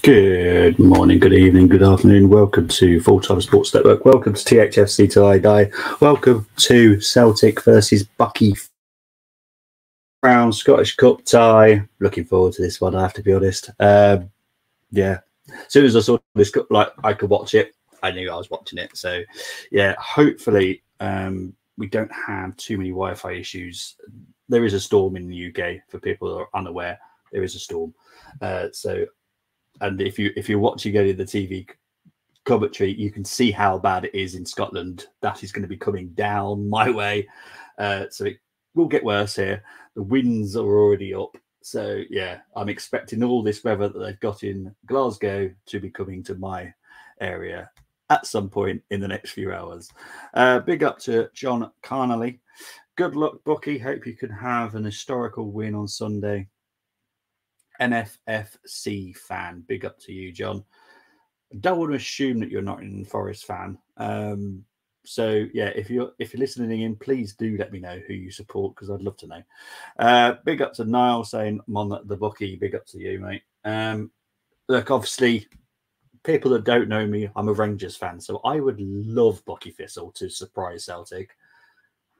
Good morning, good evening, good afternoon. Welcome to Full Time Sports Network. Welcome to THFC Till I Die. Welcome to Celtic versus Buckie Brown Scottish Cup tie. Looking forward to this one, I have to be honest. Yeah, as soon as I saw this, like I could watch it, I knew I was watching it. So, yeah, hopefully we don't have too many Wi-Fi issues. There is a storm in the UK for people who are unaware. There is a storm, and if you're watching any of the TV commentary, you can see how bad it is in Scotland. That is going to be coming down my way, so it will get worse here. The winds are already up, so yeah, I'm expecting all this weather that they've got in Glasgow to be coming to my area at some point in the next few hours. Big up to John Carnally. Good luck, Buckie. Hope you can have an historical win on Sunday. NFFC fan, big up to you, John. I don't want to assume that you're not an Forest fan. So yeah, if you're listening in, please do let me know who you support because I'd love to know. Big up to Niall saying I'm on the Buckie. Big up to you, mate. Look, obviously, people that don't know me, I'm a Rangers fan, so I would love Buckie Thistle to surprise Celtic.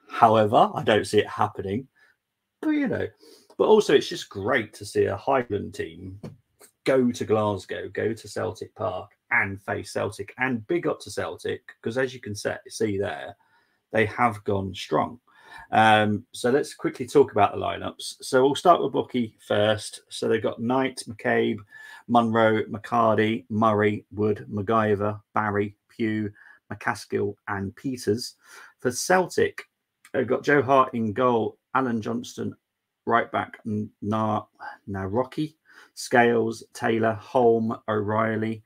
However, I don't see it happening. But you know. But also, it's just great to see a Highland team go to Glasgow, go to Celtic Park and face Celtic. And big up to Celtic, because as you can see there, they have gone strong. So let's quickly talk about the lineups. So we'll start with Buckie first. So they've got Knight, McCabe, Munro, McCarty, Murray, Wood, MacGyver, Barry, Pugh, McCaskill and Peters. For Celtic, they've got Joe Hart in goal, Alan Johnston, right back, Naroki, Scales, Taylor, Holm, O'Reilly,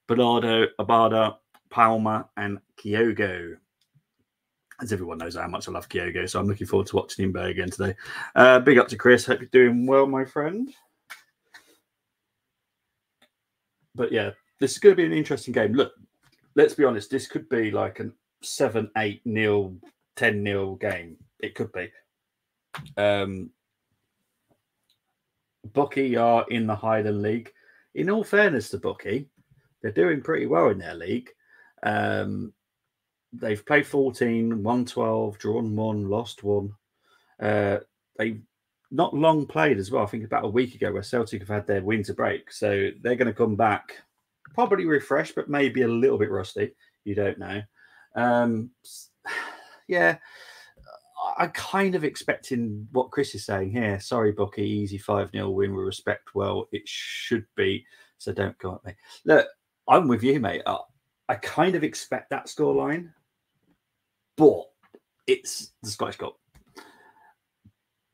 Bernardo, Abada, Palmer, and Kyogo. As everyone knows how much I love Kyogo, so I'm looking forward to watching him play again today. Big up to Chris. Hope you're doing well, my friend. But yeah, this is going to be an interesting game. Look, let's be honest. This could be like a 7-8-0, 10-0 game. It could be. Buckie are in the Highland League. In all fairness to Buckie, they're doing pretty well in their league. They've played 14, won 12, drawn 1, lost 1. They've not long played as well. I think about a week ago where Celtic have had their winter break. So they're going to come back probably refreshed, but maybe a little bit rusty. You don't know. Yeah. I'm kind of expecting what Chris is saying here. Sorry, Buckie, easy 5-0 win. We respect well. It should be. So don't go at me. Look, I'm with you, mate. I kind of expect that scoreline, but it's the Scottish Cup.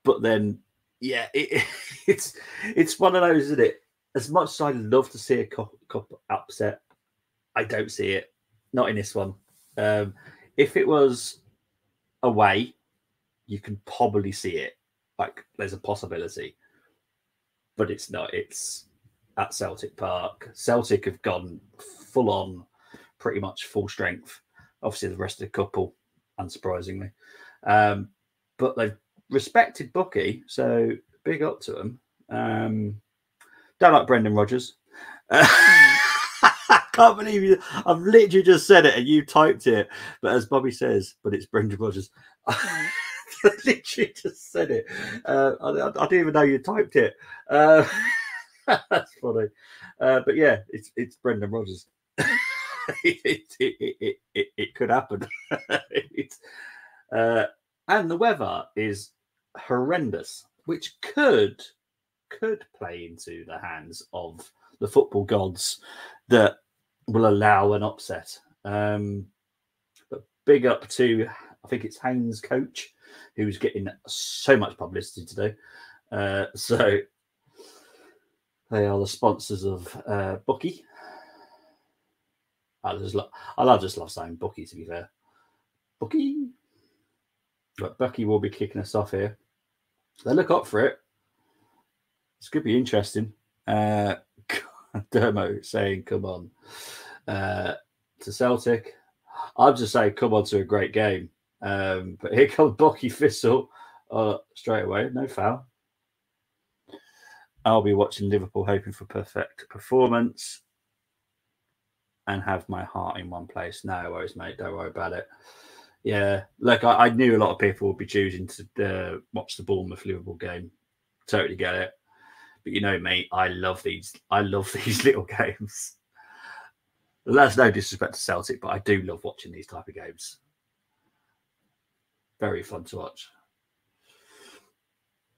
But then, yeah, it's one of those, isn't it? As much as I'd love to see a cup upset, I don't see it. Not in this one. If it was away, you can probably see it. Like there's a possibility, but it's not. It's at Celtic Park. Celtic have gone full on, pretty much full strength. Obviously, the rest of the couple, unsurprisingly, but they've respected Buckie, so big up to them. Don't like Brendan Rodgers. I can't believe you. I've literally just said it and you typed it, but as Bobby says, but it's Brendan Rodgers. I literally just said it. I didn't even know you typed it. That's funny. But yeah, it's Brendan Rodgers. It could happen. And the weather is horrendous, which could play into the hands of the football gods that will allow an upset. But big up to, I think it's Haynes' coach, who's getting so much publicity today. So they are the sponsors of Buckie. I just love saying Buckie, to be fair. Buckie. But Buckie will be kicking us off here. They look up for it. This could be interesting. Dermo saying, come on. To Celtic. I'll just say, come on to a great game. But here comes Buckie Thistle straight away. No foul. I'll be watching Liverpool, hoping for perfect performance and have my heart in one place. No worries, mate. Don't worry about it. Yeah, look, I knew a lot of people would be choosing to watch the Bournemouth-Liverpool game. Totally get it. But you know me, I love these little games. That's no disrespect to Celtic, but I do love watching these type of games. Very fun to watch.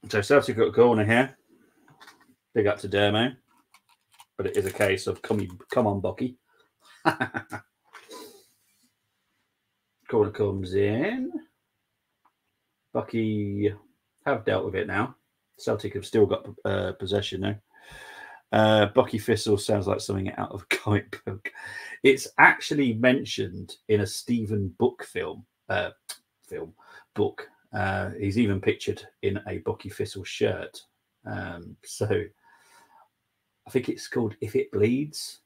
So Celtic got a corner here. Big up to Dermo. But it is a case of come on, Buckie. Corner comes in. Buckie have dealt with it now. Celtic have still got possession now. Buckie Thistle sounds like something out of a comic book. It's actually mentioned in a Stephen Book book. He's even pictured in a Buckie Thistle shirt. So I think it's called If It Bleeds.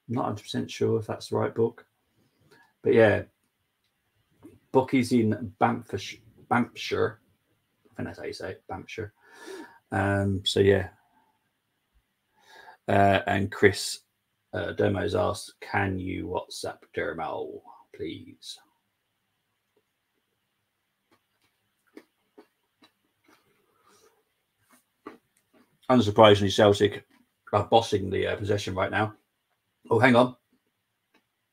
I'm not 100% sure if that's the right book. But yeah, Buckie's in Banffshire. I think that's how you say it, Banffshire. So yeah. And Chris Dermo's asked, can you WhatsApp Dermo, please? Unsurprisingly, Celtic are bossing the possession right now. Oh, hang on.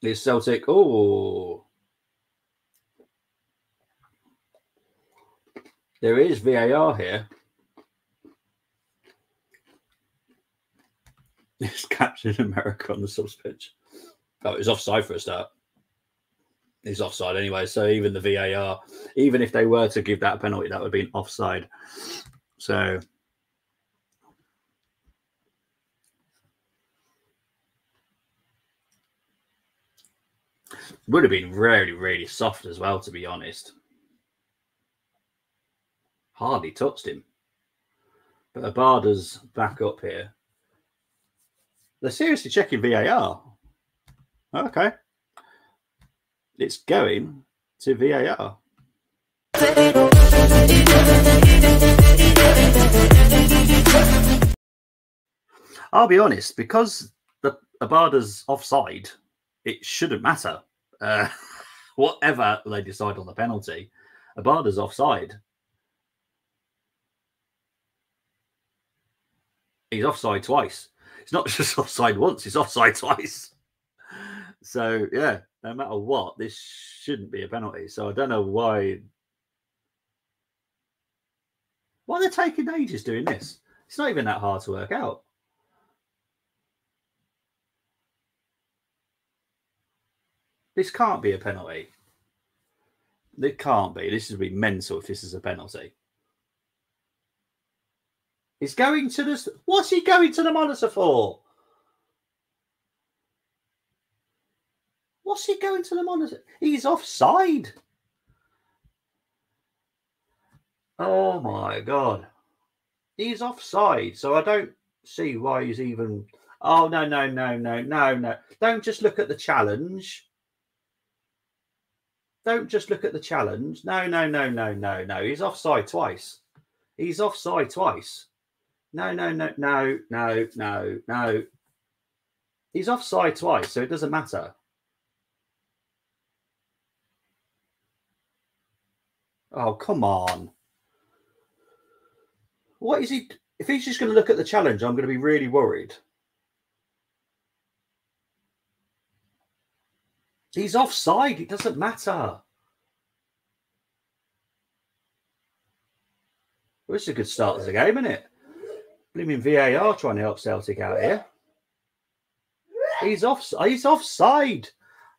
It's Celtic. Oh. There is VAR here. It's Captain America on the subs pitch. Oh, it's offside for a start. It's offside anyway. So even the VAR, even if they were to give that a penalty, that would be an offside. So would have been really, really soft as well, to be honest. Hardly touched him. But Abada's back up here. They're seriously checking VAR. Okay. It's going to VAR. I'll be honest, because the Abada's offside, it shouldn't matter. Whatever they decide on the penalty, Abada's offside. He's offside twice. It's not just offside once, it's offside twice. So, yeah, no matter what, this shouldn't be a penalty. So I don't know why they're taking ages doing this. It's not even that hard to work out. This can't be a penalty. It can't be. This would be mental if this is a penalty. He's going to the... What's he going to the monitor for? What's he going to the monitor? He's offside. Oh, my God. He's offside. So I don't see why he's even... Oh, no. Don't just look at the challenge. Don't just look at the challenge. No. He's offside twice. He's offside twice. No. He's offside twice, so it doesn't matter. Oh, come on. What is he? If he's just going to look at the challenge, I'm going to be really worried. He's offside. It doesn't matter. Well, this is a good start to the game, isn't it? Blooming VAR trying to help Celtic out here. He's offside.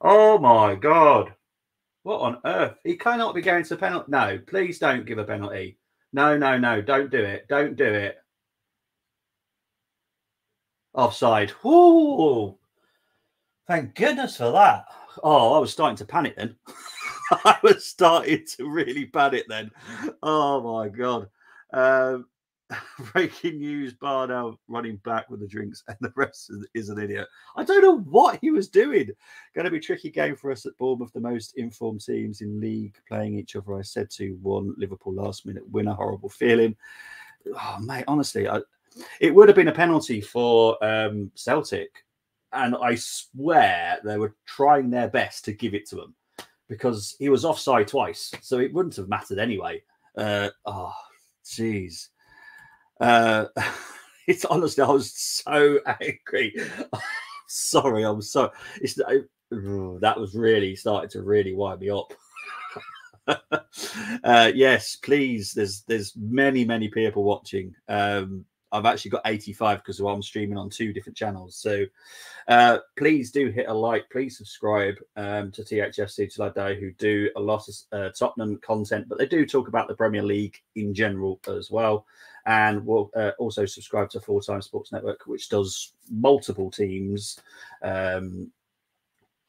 Oh, my God. What on earth? He cannot be going to penalty. No, please don't give a penalty. No. Don't do it. Don't do it. Offside. Ooh. Thank goodness for that. Oh, I was starting to panic then. I was starting to really panic then. Oh, my God. Breaking news, Barnell running back with the drinks and the rest is an idiot. I don't know what he was doing. Going to be a tricky game for us at Bournemouth, the most informed teams in league playing each other. I said 2-1 Liverpool last minute winner. Horrible feeling. Oh, mate, honestly, It would have been a penalty for Celtic, and I swear they were trying their best to give it to him because he was offside twice, so it wouldn't have mattered anyway. Oh, jeez. It's honestly, I was so angry. Sorry, I'm sorry. That was really started to really wind me up. Yes, please. There's many people watching. I've actually got 85 because I'm streaming on 2 different channels. So please do hit a like. Please subscribe to THFC Till I Die, who do a lot of Tottenham content, but they do talk about the Premier League in general as well. And we'll also subscribe to Full Time Sports Network, which does multiple teams.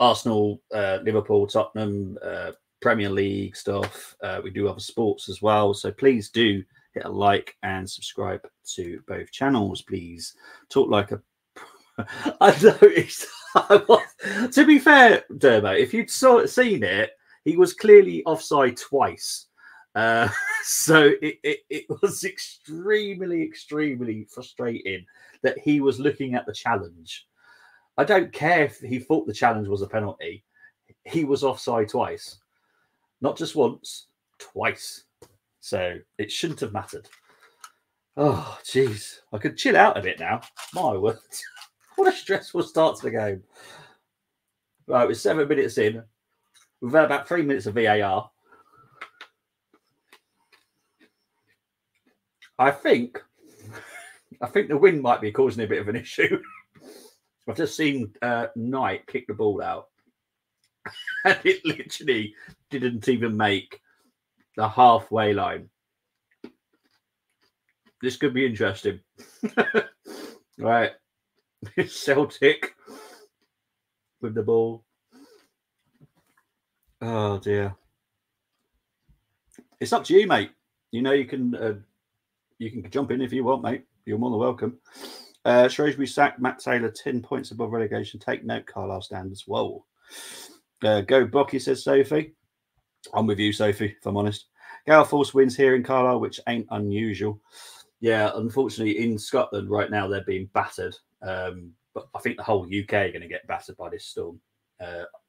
Arsenal, Liverpool, Tottenham, Premier League stuff. We do other sports as well. So please do hit a like and subscribe to both channels, please. Talk like a... I noticed... To be fair, Dermo, if you'd seen it, he was clearly offside twice. So it was extremely frustrating that he was looking at the challenge. I don't care if he thought the challenge was a penalty. He was offside twice. Not just once, twice. So it shouldn't have mattered. Oh, jeez. I could chill out a bit now. My word. What a stressful start to the game. Right, we're 7 minutes in. We've had about 3 minutes of VAR. I think the wind might be causing a bit of an issue. I've just seen Knight kick the ball out. And it literally didn't even make the halfway line. This could be interesting. Right. Celtic with the ball. Oh, dear. It's up to you, mate. You know, you can jump in if you want, mate. You're more than welcome. Shrewsbury sacked Matt Taylor 10 points above relegation. Take note, Carlisle standards. Whoa. Go Buckie, says Sophie. I'm with you, Sophie, if I'm honest. Gale Force wins here in Carlisle, which ain't unusual. Yeah, unfortunately, in Scotland right now, they're being battered. But I think the whole UK are going to get battered by this storm.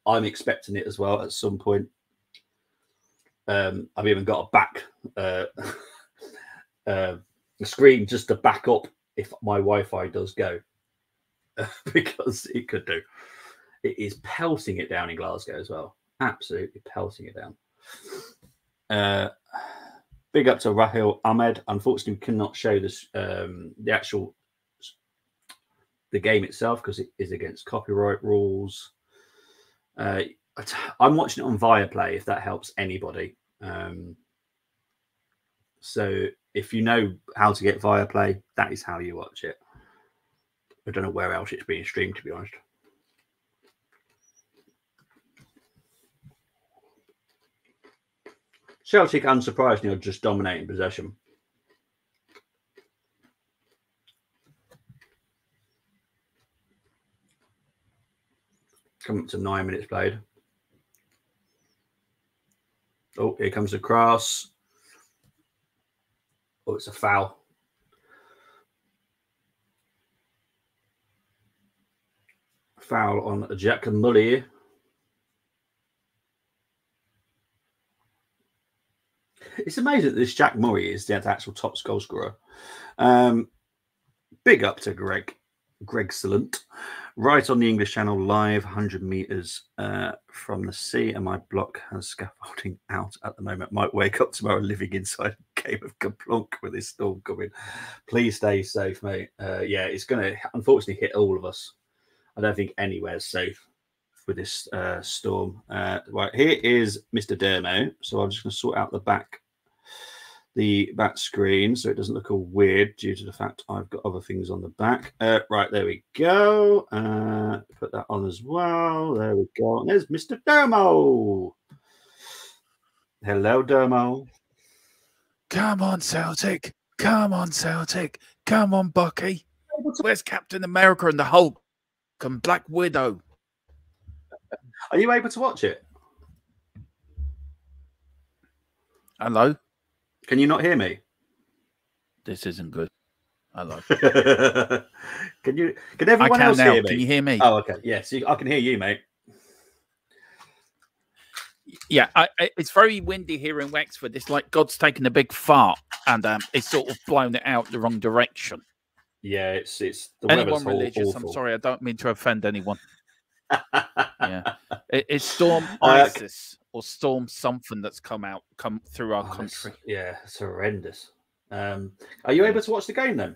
I'm expecting it as well at some point. I've even got a screen just to back up if my Wi-Fi does go. Because it could do. It is pelting it down in Glasgow as well. Absolutely pelting it down. Big up to Rahil Ahmed. Unfortunately, we cannot show this the game itself because it is against copyright rules. I'm watching it on Viaplay if that helps anybody. So if you know how to get Viaplay, that is how you watch it. I don't know where else it's being streamed, to be honest. Celtic, unsurprisingly, are just dominating possession. Coming up to 9 minutes played. Oh, here comes the cross. Oh, it's a foul. Foul on Jack Mully. It's amazing that this Jack Murray is the actual top goal scorer. Big up to Greg Sallant. Right on the English Channel live, 100 meters from the sea, and my block has scaffolding out at the moment. Might wake up tomorrow living inside a game of Kaplunk with this storm coming. Please stay safe, mate. Yeah, it's going to unfortunately hit all of us. I don't think anywhere's safe with this storm. Right, here is Mr. Dermo. So I'm just going to sort out the back screen so it doesn't look all weird due to the fact I've got other things on the back. Right, there we go. Put that on as well. There we go. And there's Mr. Dermo. Hello, Dermo. Come on, Celtic. Come on, Celtic. Come on, Buckie. Where's Captain America and the Hulk and Black Widow? Are you able to watch it? Hello? Can you not hear me? This isn't good. Hello. Can everyone else now. hear me? Can you hear me? Oh, okay. Yes, I can hear you, mate. Yeah, it's very windy here in Wexford. It's like God's taken a big fart and it's sort of blown it out the wrong direction. Yeah, it's the anyone weather's religious. awful. I'm sorry, I don't mean to offend anyone. Yeah, it's Storm Isis or Storm something that's come through our country. It's horrendous. Are you able to watch the game then?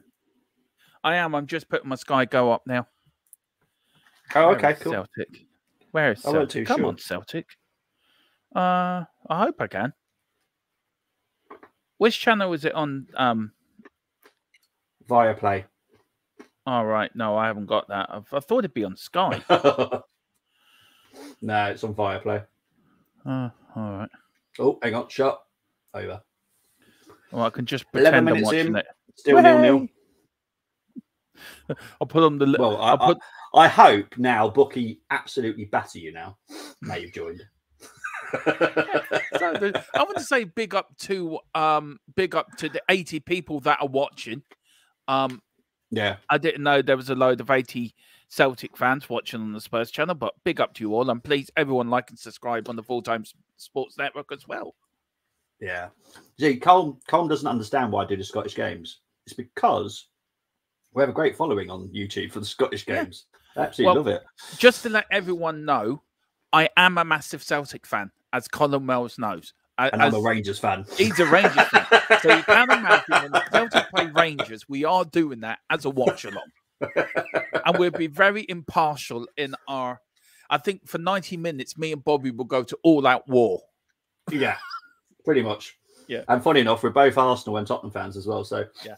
I am. I'm just putting my Sky Go up now. Oh, okay, cool. Celtic. Where is Celtic? Come on, Celtic. I hope I can. Which channel is it on? Viaplay. All right. No, I haven't got that. I thought it'd be on Sky. No, it's on Viaplay. All right. Oh, hang on. Shut. Over. Well, I can just pretend I'm watching it. Still 0-0. I'll put on the. Well, I hope now Buckie absolutely batter you now. Now you've joined. I want to say big up to the 80 people that are watching. Yeah, I didn't know there was a load of 80 Celtic fans watching on the Spurs channel, but big up to you all, and please everyone like and subscribe on the Full Time Sports Network as well. Yeah, see, Colm doesn't understand why I do the Scottish games. It's because we have a great following on YouTube for the Scottish games. I absolutely love it. Just to let everyone know, I am a massive Celtic fan, as Colin Wells knows. And I'm a Rangers fan. He's a Rangers fan. So you can imagine when the Celtic play Rangers, we are doing that as a watch-along. And we'll be very impartial in our... I think for 90 minutes, me and Bobby will go to all-out war. Yeah, pretty much. Yeah. And funny enough, we're both Arsenal and Tottenham fans as well, so... Yeah.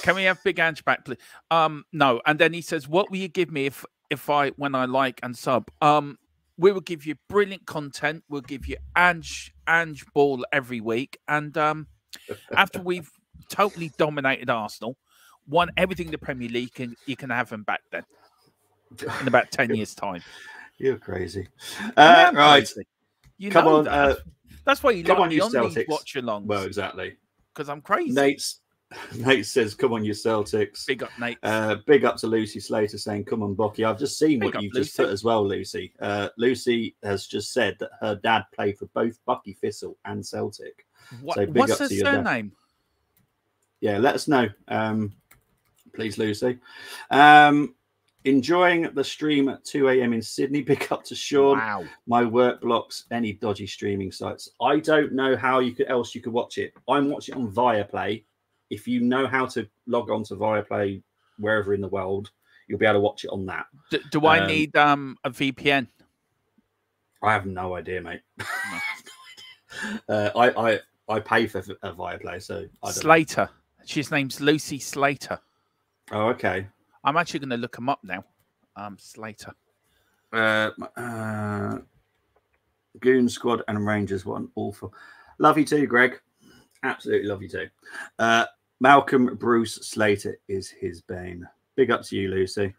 Can we have Big Ange back, please? No. And then he says, what will you give me when I like and sub? We will give you brilliant content. We'll give you Ange Ball every week. And after we've totally dominated Arsenal, won everything in the Premier League, you can have him back then in about 10 years' time. You're crazy. Right. Crazy. Come on. That's why you let me on these watch-alongs. Well, exactly. Because I'm crazy. Nate says, come on, you Celtics. Big up, Nate. Big up to Lucy Slater saying, come on, Buckie. I've just seen what you've just put as well, Lucy. Lucy has just said that her dad played for both Buckie Thistle and Celtic. What's her surname? Yeah, let us know. Please, Lucy. Enjoying the stream at 2 a.m. in Sydney. Big up to Sean. Wow. My work blocks any dodgy streaming sites. I don't know how else you could watch it. I'm watching it on Viaplay. If you know how to log on to Viaplay wherever in the world, you'll be able to watch it on that. Do I need a VPN? I have no idea, mate. I pay for Viaplay, so I don't Slater. know. She's name's Lucy Slater. Oh, okay. I'm actually going to look him up now. Slater. Goon Squad and Rangers, what an awful. Love you too, Greg. Absolutely love you too. Malcolm Bruce Slater is his bane. Big up to you, Lucy.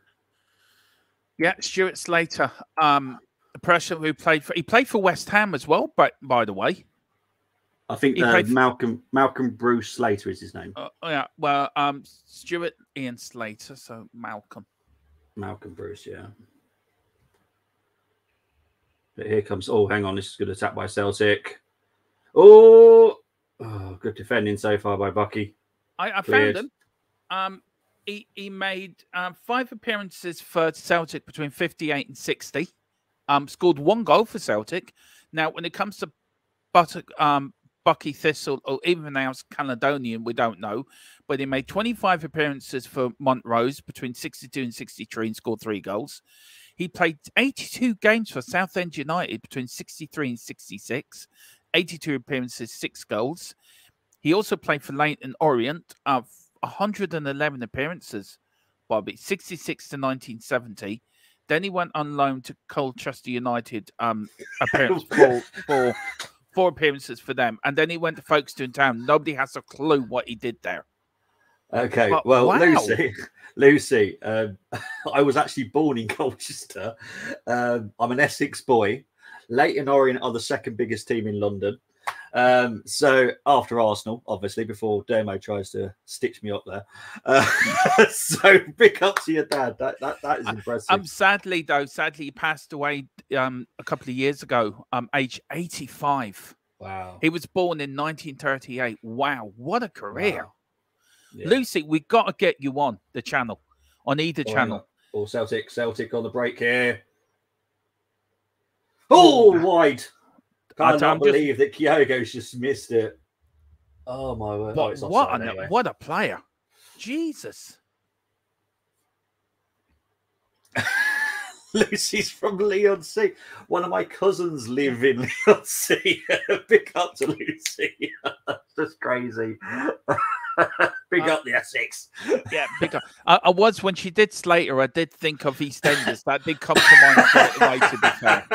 Yeah, Stuart Slater. The person who played for West Ham as well, but by the way. I think Malcolm Bruce Slater is his name. Yeah, well, Stuart Ian Slater, so Malcolm Bruce, yeah. But here comes. Oh, hang on, this is good attack by Celtic. Oh, good defending so far by Buckie. I found him. He made 5 appearances for Celtic between 58 and 60. Scored 1 goal for Celtic. Now, when it comes to Buckie Thistle, or even now it's Caledonian, we don't know. But he made 25 appearances for Montrose between 62 and 63 and scored 3 goals. He played 82 games for Southend United between 63 and 66. 82 appearances, 6 goals. He also played for Leyton Orient, 111 appearances, Bobby, 66 to 1970. Then he went on loan to Colchester United, appearance for 4 appearances for them. And then he went to Folkestone Town. Nobody has a clue what he did there. Okay, well, wow. Lucy, I was actually born in Colchester. I'm an Essex boy. Leyton Orient are the 2nd biggest team in London. So after Arsenal, obviously, before Demo tries to stitch me up there. So big up to your dad. That is impressive. Sadly, he passed away a couple of years ago, age 85. Wow. He was born in 1938. Wow, what a career. Wow. Yeah. Lucy, we got to get you on the channel, on either channel. Or Celtic on the break here. Oh, wide. Can't believe that Kyogo's just missed it. Oh, my word. But it's offside anyway. What a player. Jesus. Lucy's from Leon C. One of my cousins live in Leon C. Big up to Lucy. Just crazy. Big up the Essex. Yeah, big up. I was, when she did Slater, I did think of EastEnders. That did come to mind straight away, to be fair.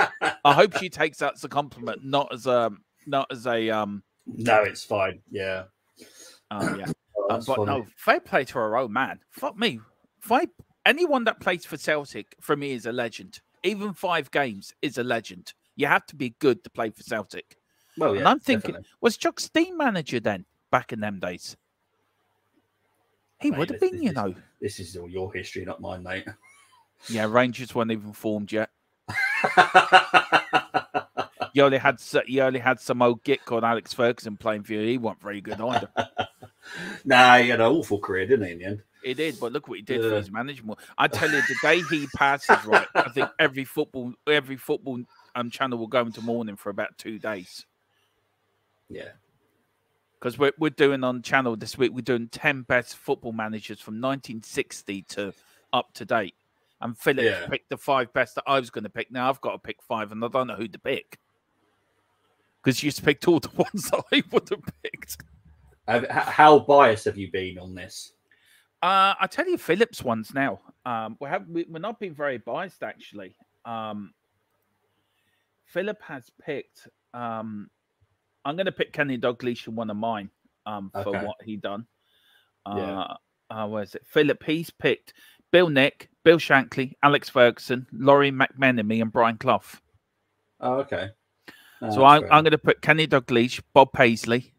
I hope she takes that as a compliment, not as a No, it's fine. Yeah. Yeah. Oh, but funny. No, fair play to her own man. Fuck me. Anyone that plays for Celtic, for me, is a legend. Even 5 games is a legend. You have to be good to play for Celtic. Well, yeah. And I'm thinking, definitely. Was Chuck Steen manager then, back in them days? He would have been, you know. This is all your history, not mine, mate. Yeah, Rangers weren't even formed yet. You only had some old git called Alex Ferguson playing for you. He wasn't very good either. Nah, he had an awful career, didn't he, in the end? He did, but look what he did for his management. I tell you, the day he passes, right, I think every football channel will go into mourning for about 2 days. Yeah. Because we're doing on channel this week, we're doing 10 best football managers from 1960 to up to date. And Philip picked the 5 best that I was going to pick. Now I've got to pick 5, and I don't know who to pick. Because you just picked all the ones that I would have picked. How biased have you been on this? I tell you, Philip's ones now. We're not being very biased, actually. Philip has picked. I'm going to pick Kenny Dalglish in one of mine for what he done. Where's it? Philip, he's picked Bill Nick, Bill Shankly, Alex Ferguson, Laurie McMenemy, and Brian Clough. Oh, okay. So I'm going to put Kenny Dalglish, Bob Paisley,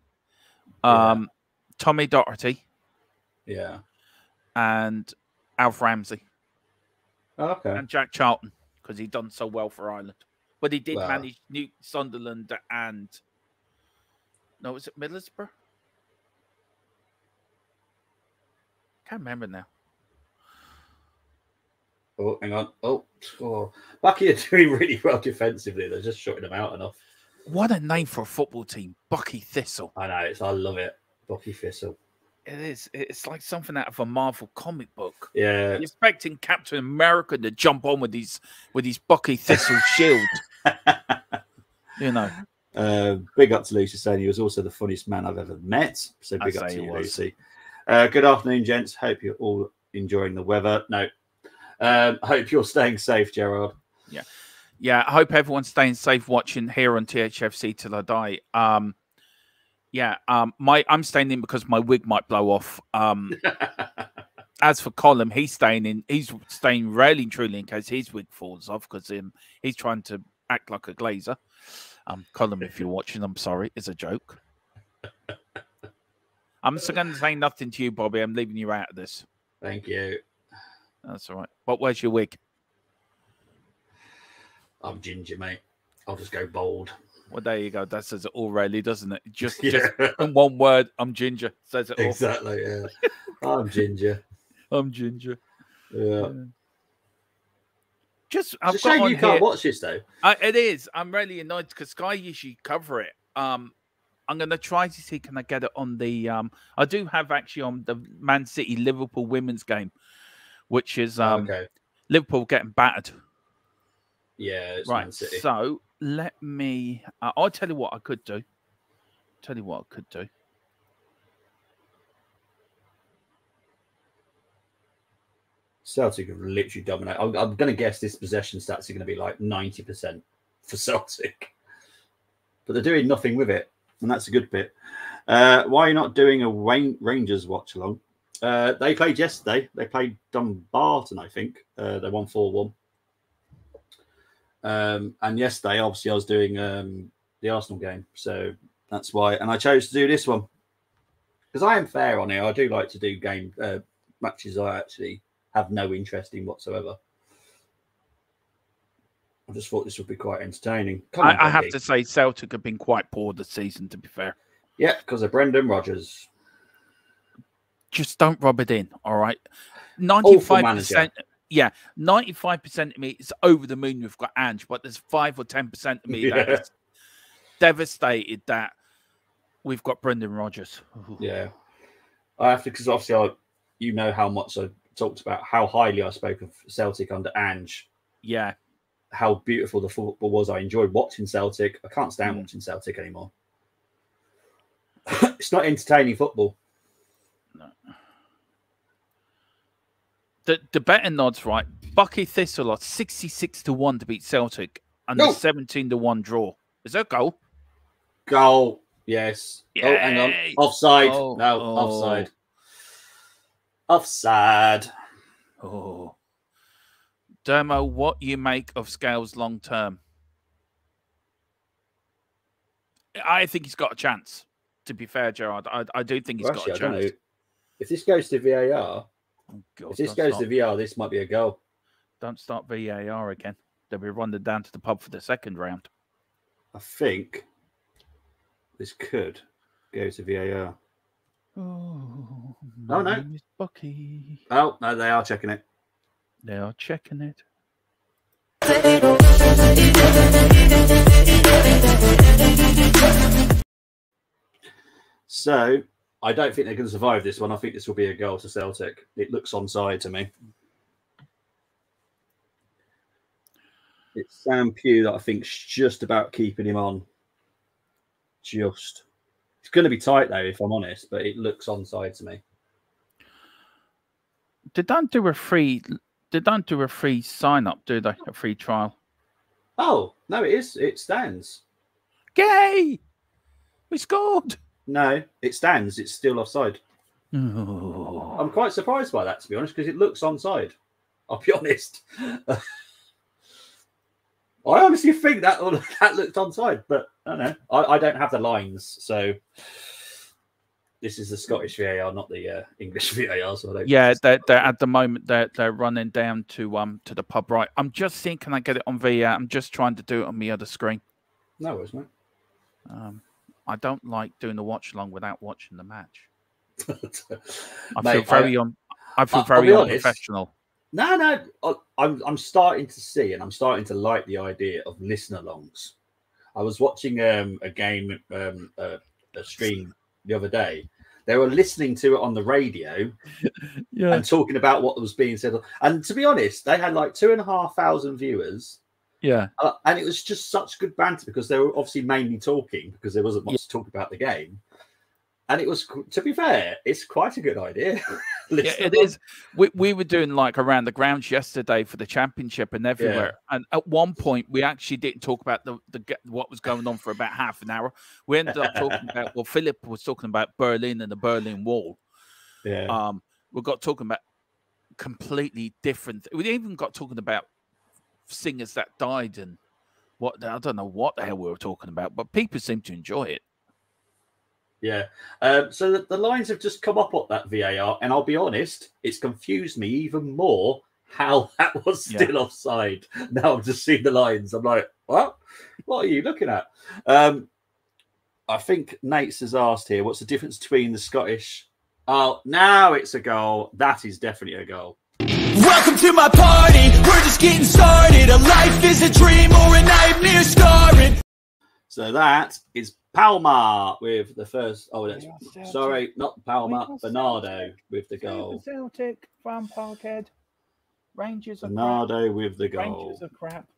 Tommy Doherty. Yeah. And Alf Ramsey. Oh, okay. And Jack Charlton, because he done so well for Ireland. But he did manage New Sunderland and... No, was it Middlesbrough? Can't remember now. Oh, hang on. Oh. Buckie are doing really well defensively. They're just shutting them out enough. What a name for a football team. Buckie Thistle. I know. I love it. Buckie Thistle. It is. It's like something out of a Marvel comic book. Yeah. You're expecting Captain America to jump on with his Buckie Thistle shield. You know. Big up to Lucy saying he was also the funniest man I've ever met. So big up to you, Lucy. Good afternoon, gents. Hope you're all enjoying the weather. No. Hope you're staying safe, Gerard. Yeah. I hope everyone's staying safe watching here on THFC till I die. I'm staying in because my wig might blow off. As for Colin, he's staying in. He's staying really and truly in case his wig falls off because he's trying to act like a glazer. Colin, if you're watching, I'm sorry. It's a joke. I'm just going to say nothing to you, Bobby. I'm leaving you out of this. Thank you. That's all right. But where's your wig? I'm ginger, mate. I'll just go bold. Well, there you go. That says it all, really, doesn't it? Just in one word, I'm ginger. Says it all. Exactly, yeah. I'm ginger. I'm ginger. Yeah. I've it's a shame you can't watch this, though. It is. I'm really annoyed because Sky usually cover it. I'm going to try to see can I get it on the... I do have actually on the Man City Liverpool women's game, which is Liverpool getting battered. Yeah, it's right. Man City. So let me... I'll tell you what I could do. Celtic have literally dominated. I'm going to guess this possession stats are going to be like 90% for Celtic. But they're doing nothing with it, and that's a good bit. Why are you not doing a Rangers watch-along? They played yesterday. They played Dumbarton, I think. They won 4-1. And yesterday, obviously, I was doing the Arsenal game. So That's why. And I chose to do this one because I am fair on it. I do like to do game matches I actually have no interest in whatsoever. I just thought this would be quite entertaining. I have to say Celtic have been quite poor this season, to be fair. Yeah, because of Brendan Rodgers. Just don't rub it in, all right? 95%. Yeah, 95% of me is over the moon we've got Ange, but there's 5 or 10% of me that is devastated that we've got Brendan Rodgers. Yeah. I have to, because obviously you know how much I talked about how highly I spoke of Celtic under Ange. Yeah. How beautiful the football was. I enjoyed watching Celtic. I can't stand watching Celtic anymore. It's not entertaining football. No. The betting odds, right? Buckie Thistle are 66-1 to beat Celtic and the 17-1 draw. Is that a goal? Goal, yes. Yay. Oh, hang on. Offside. No, offside. Offside. Oh. Dermo, what you make of Scales long term? I think he's got a chance, to be fair, Gerard. I do think he's got a chance. I don't know. If this goes to VAR, God, if this goes to VAR, this might be a goal. Don't start VAR again. They'll be running down to the pub for the second round. I think this could go to VAR. Oh no. Buckie. Oh, no, they are checking it. They are checking it. So, I don't think they're going to survive this one. I think this will be a goal to Celtic. It looks onside to me. It's Sam Pugh that I think's just about keeping him on. Just. It's going to be tight, though, if I'm honest, but it looks onside to me. They don't do a free sign up, do they? A free trial. Oh, no, it is. It stands. Gay! We scored! No, it stands. It's still offside. Oh. I'm quite surprised by that, to be honest, because it looks onside. I'll be honest. I honestly think that looked onside, but I don't know. I don't have the lines, so this is the Scottish VAR, not the English VAR. So I don't. Yeah, they're at the moment they're running down to the pub. Right, I'm just seeing, can I get it on VAR? I'm just trying to do it on the other screen. No worries, mate. I don't like doing the watch along without watching the match. I feel very unprofessional. No, I'm starting to see, and I'm starting to like the idea of listen-alongs. I was watching a game, a stream the other day. They were listening to it on the radio and talking about what was being said. And to be honest, they had like 2,500 viewers. Yeah. And it was just such good banter because they were obviously mainly talking because there wasn't much to talk about the game. And it was, to be fair, it's quite a good idea. Yeah, it is. We were doing like around the grounds yesterday for the championship and everywhere. Yeah. And at one point, we actually didn't talk about the what was going on for about half an hour. We ended up talking about, well, Philip was talking about Berlin and the Berlin Wall. Yeah. We got talking about completely different. We even got talking about singers that died and what, I don't know what the hell we were talking about, but people seem to enjoy it. Yeah. So the lines have just come up on that VAR, and I'll be honest, it's confused me even more how that was still offside. Now I've just seen the lines. I'm like, what? What are you looking at? I think Nate's has asked here, what's the difference between the Scottish? Oh, now it's a goal. That is definitely a goal. Welcome to my party. We're just getting started. A life is a dream or a nightmare scarring. So that is Palmer with the first. Oh, that's sorry, not Palmer. Bernardo with the goal. Celtic from Parkhead. Rangers are Bernardo crap. With the goal. Rangers are crap.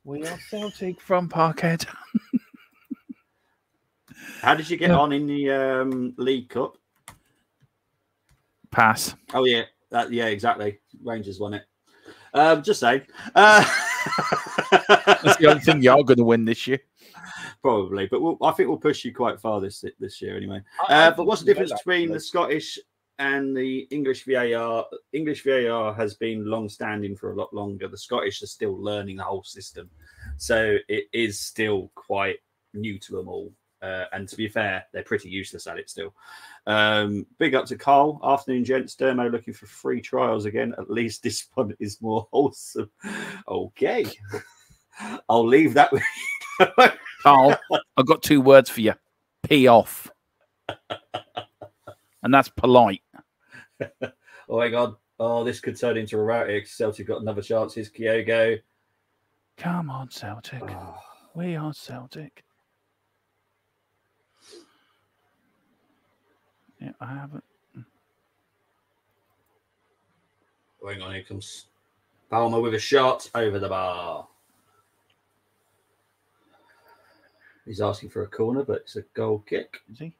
We are Celtic from Parkhead. How did you get on in the League Cup? Pass. Oh yeah, yeah, exactly. Rangers won it. Just saying. That's the only thing you're going to win this year. Probably, but I think we'll push you quite far this year anyway. But what's the difference between the Scottish and the English VAR? English VAR has been long-standing for a lot longer. The Scottish are still learning the whole system, so it is still quite new to them all. And to be fair, they're pretty useless at it still. Big up to Carl. Afternoon, gents. Dermo looking for free trials again. At least this one is more wholesome. Okay. I'll leave that with you. Carl, I've got 2 words for you. Pee off. And that's polite. Oh my God. Oh, this could turn into a rout here. Celtic got another chance. Here's Kyogo. Come on, Celtic. Oh. We are Celtic. Yeah, I haven't. Hang on, here comes Palmer with a shot over the bar. He's asking for a corner, but it's a goal kick. Is he?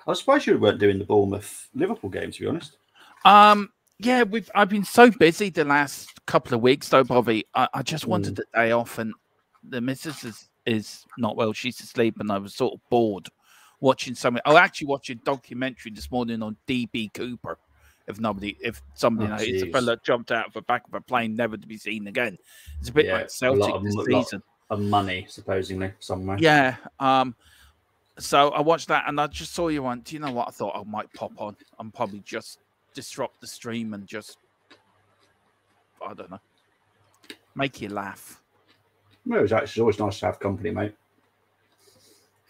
I was surprised you weren't doing the Bournemouth Liverpool game, to be honest. Yeah, I've been so busy the last couple of weeks, though, Bobby. I just wanted the day off, and the missus is not well. She's asleep, and I was sort of bored watching something. I actually watched a documentary this morning on DB Cooper. If somebody knows, it's a fella that jumped out of the back of a plane, never to be seen again. It's a bit like Celtic this season. Of money, supposedly, somewhere. Yeah. So I watched that, and I just saw you on. Do you know what? I thought I might pop on and probably just disrupt the stream and just, I don't know, make you laugh. Well, it's always nice to have company, mate.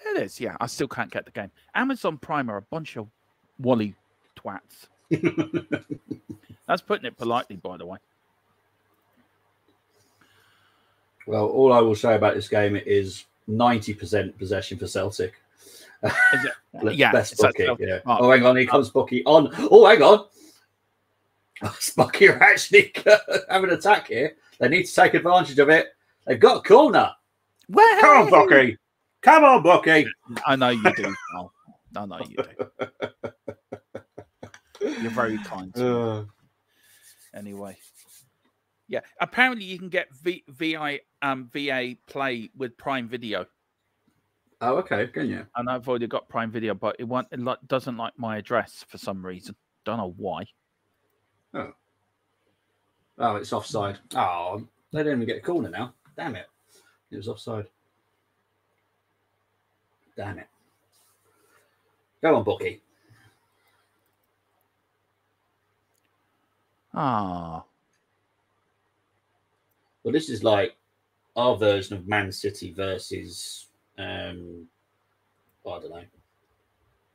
It is, yeah. I still can't get the game. Amazon Prime are a bunch of wally twats. That's putting it politely, by the way. Well, all I will say about this game is 90% possession for Celtic. Is it? Yeah. Best Buckie, yeah. Oh, hang on. Here comes Buckie on. Oh, hang on. Buckie are actually having an attack here. They need to take advantage of it. They've got a corner. Well, come on, Buckie. Come on, Buckie. I know you do. I know you do. You're very kind to me. Anyway. Yeah. Apparently you can get VA Play with Prime Video. Oh, okay. Can you? And I've already got Prime Video, but it doesn't like my address for some reason. Don't know why. Oh, it's offside. Oh, they didn't even get a corner now. Damn it. It was offside. Damn it. Go on, Buckie. Ah. Well, this is like our version of Man City versus, I don't know,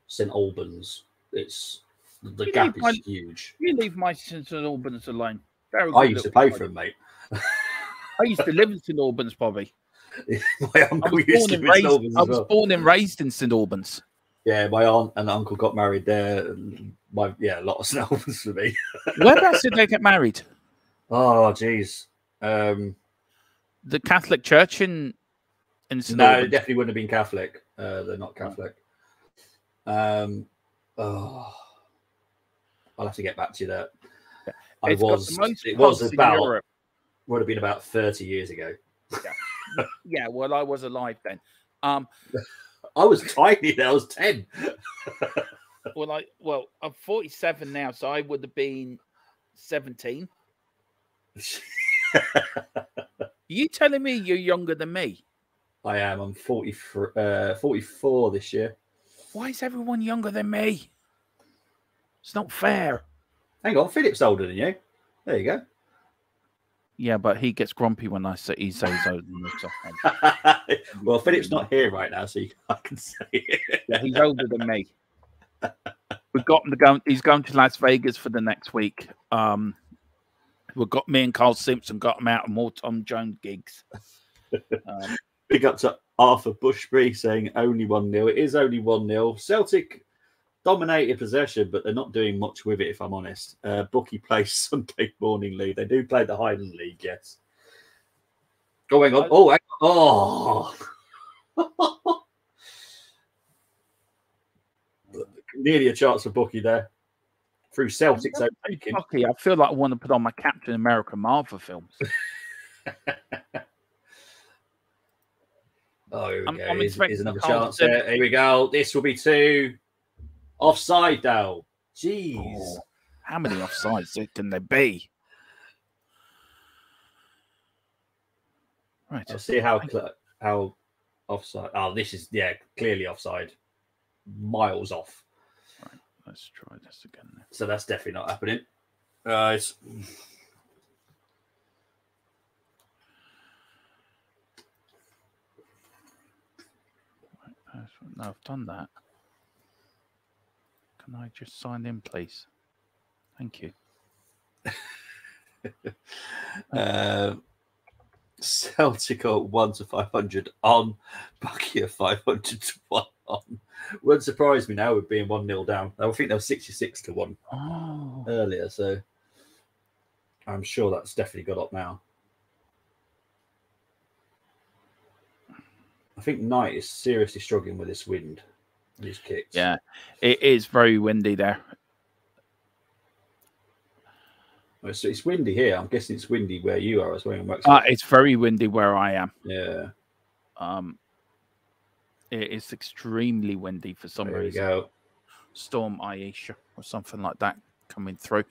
St Albans. It's the gap is huge. You leave my St Albans alone. I used to play for him, mate. I used to live in St Albans, Bobby. My uncle used to live in St Albans. I was born and raised in St Albans. Yeah, my aunt and uncle got married there. And a lot of St Albans for me. Whereabouts did they get married? Oh, geez. The Catholic Church in St No, Albans? it definitely wouldn't have been Catholic. They're not Catholic. I'll have to get back to you there. It would have been about 30 years ago. Yeah. Yeah, well, I was alive then. I was tiny then. I was 10. I'm 47 now, so I would have been 17. Are you telling me you're younger than me? I am. I'm 44 this year. Why is everyone younger than me? It's not fair. Hang on, Philip's older than you. There you go. Yeah, but he gets grumpy when I say he's older than me. Well, Philip's not here right now, so I can say it. Yeah, he's older than me. We've got him to go. He's going to Las Vegas for the next week. We've got me and Carl Simpson got him out of more Tom Jones gigs. Big up to Arthur Bushbury saying only 1-0. It is only 1-0. Celtic dominated possession, but they're not doing much with it, if I'm honest. Buckie plays Sunday Morning League. They do play the Highland League, yes. Oh, hang on. Oh. Nearly a chance for Buckie there. Through Celtic's own making. Buckie, I feel like I want to put on my Captain America Marvel films. Oh, here we go. Here's another chance there. Here we go. This will be 2. Offside, though. Jeez. Oh, how many offsides can there be? Right. I'll see how how offside. Oh, this is clearly offside, miles off. Right, let's try this again. So that's definitely not happening. No, I've done that. Can I just sign in, please? Thank you. Celtic are 1 to 500 on. Buckie are 500 to 1 on. Wouldn't surprise me now with being 1-0 down. I think they were 66 to 1 earlier, so I'm sure that's definitely got up now. I think Knight is seriously struggling with this wind and his kicks. Yeah, it is very windy there. So it's windy here. I'm guessing it's windy where you are as well. It's very windy where I am. Yeah. It is extremely windy for some reason. There we go. Storm Aisha or something like that coming through.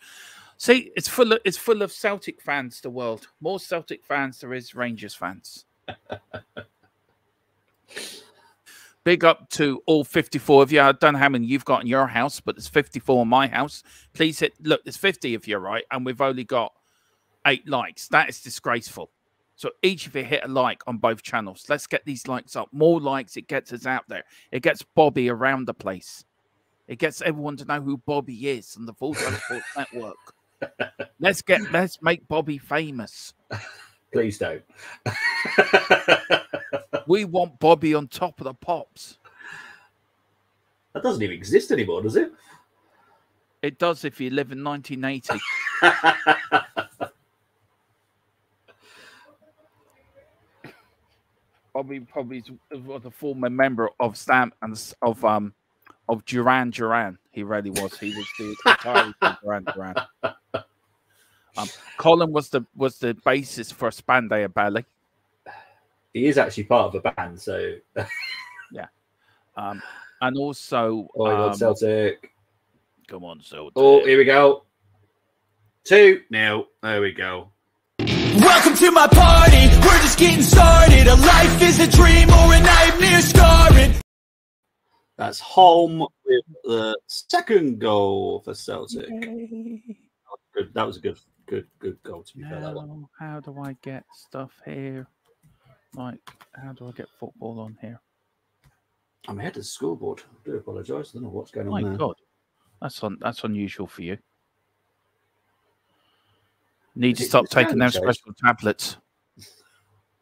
See, it's full of Celtic fans. The world, more Celtic fans there is Rangers fans. Big up to all 54 of you. I don't know how many you've got in your house, but there's 54 in my house. Please hit. Look, there's 50 of you, right? And we've only got 8 likes. That is disgraceful. So each of you hit a like on both channels. Let's get these likes up. More likes, it gets us out there. It gets Bobby around the place. It gets everyone to know who Bobby is on the Full Time Sports Network. Let's make Bobby famous. Please don't. We want Bobby on top of the pops. That doesn't even exist anymore, does it? It does if you live in 1980. Bobby was a former member of Stamp and of Duran Duran. He really was. He was the entirety of Duran Duran. Colin was the bassist for Spandau Ballet. He is actually part of a band, so yeah. And also, Celtic. Come on, Celtic. Oh, here we go. 2-0. There we go. Welcome to my party. We're just getting started. A life is a dream or a nightmare scarring. That's home with the second goal for Celtic. That was a good goal, to be fair. That one. How do I get stuff here? Like, how do I get football on here? I'm ahead of the scoreboard. I do apologise. I don't know what's going on My there. God, that's unusual for you. Need to stop taking them special tablets.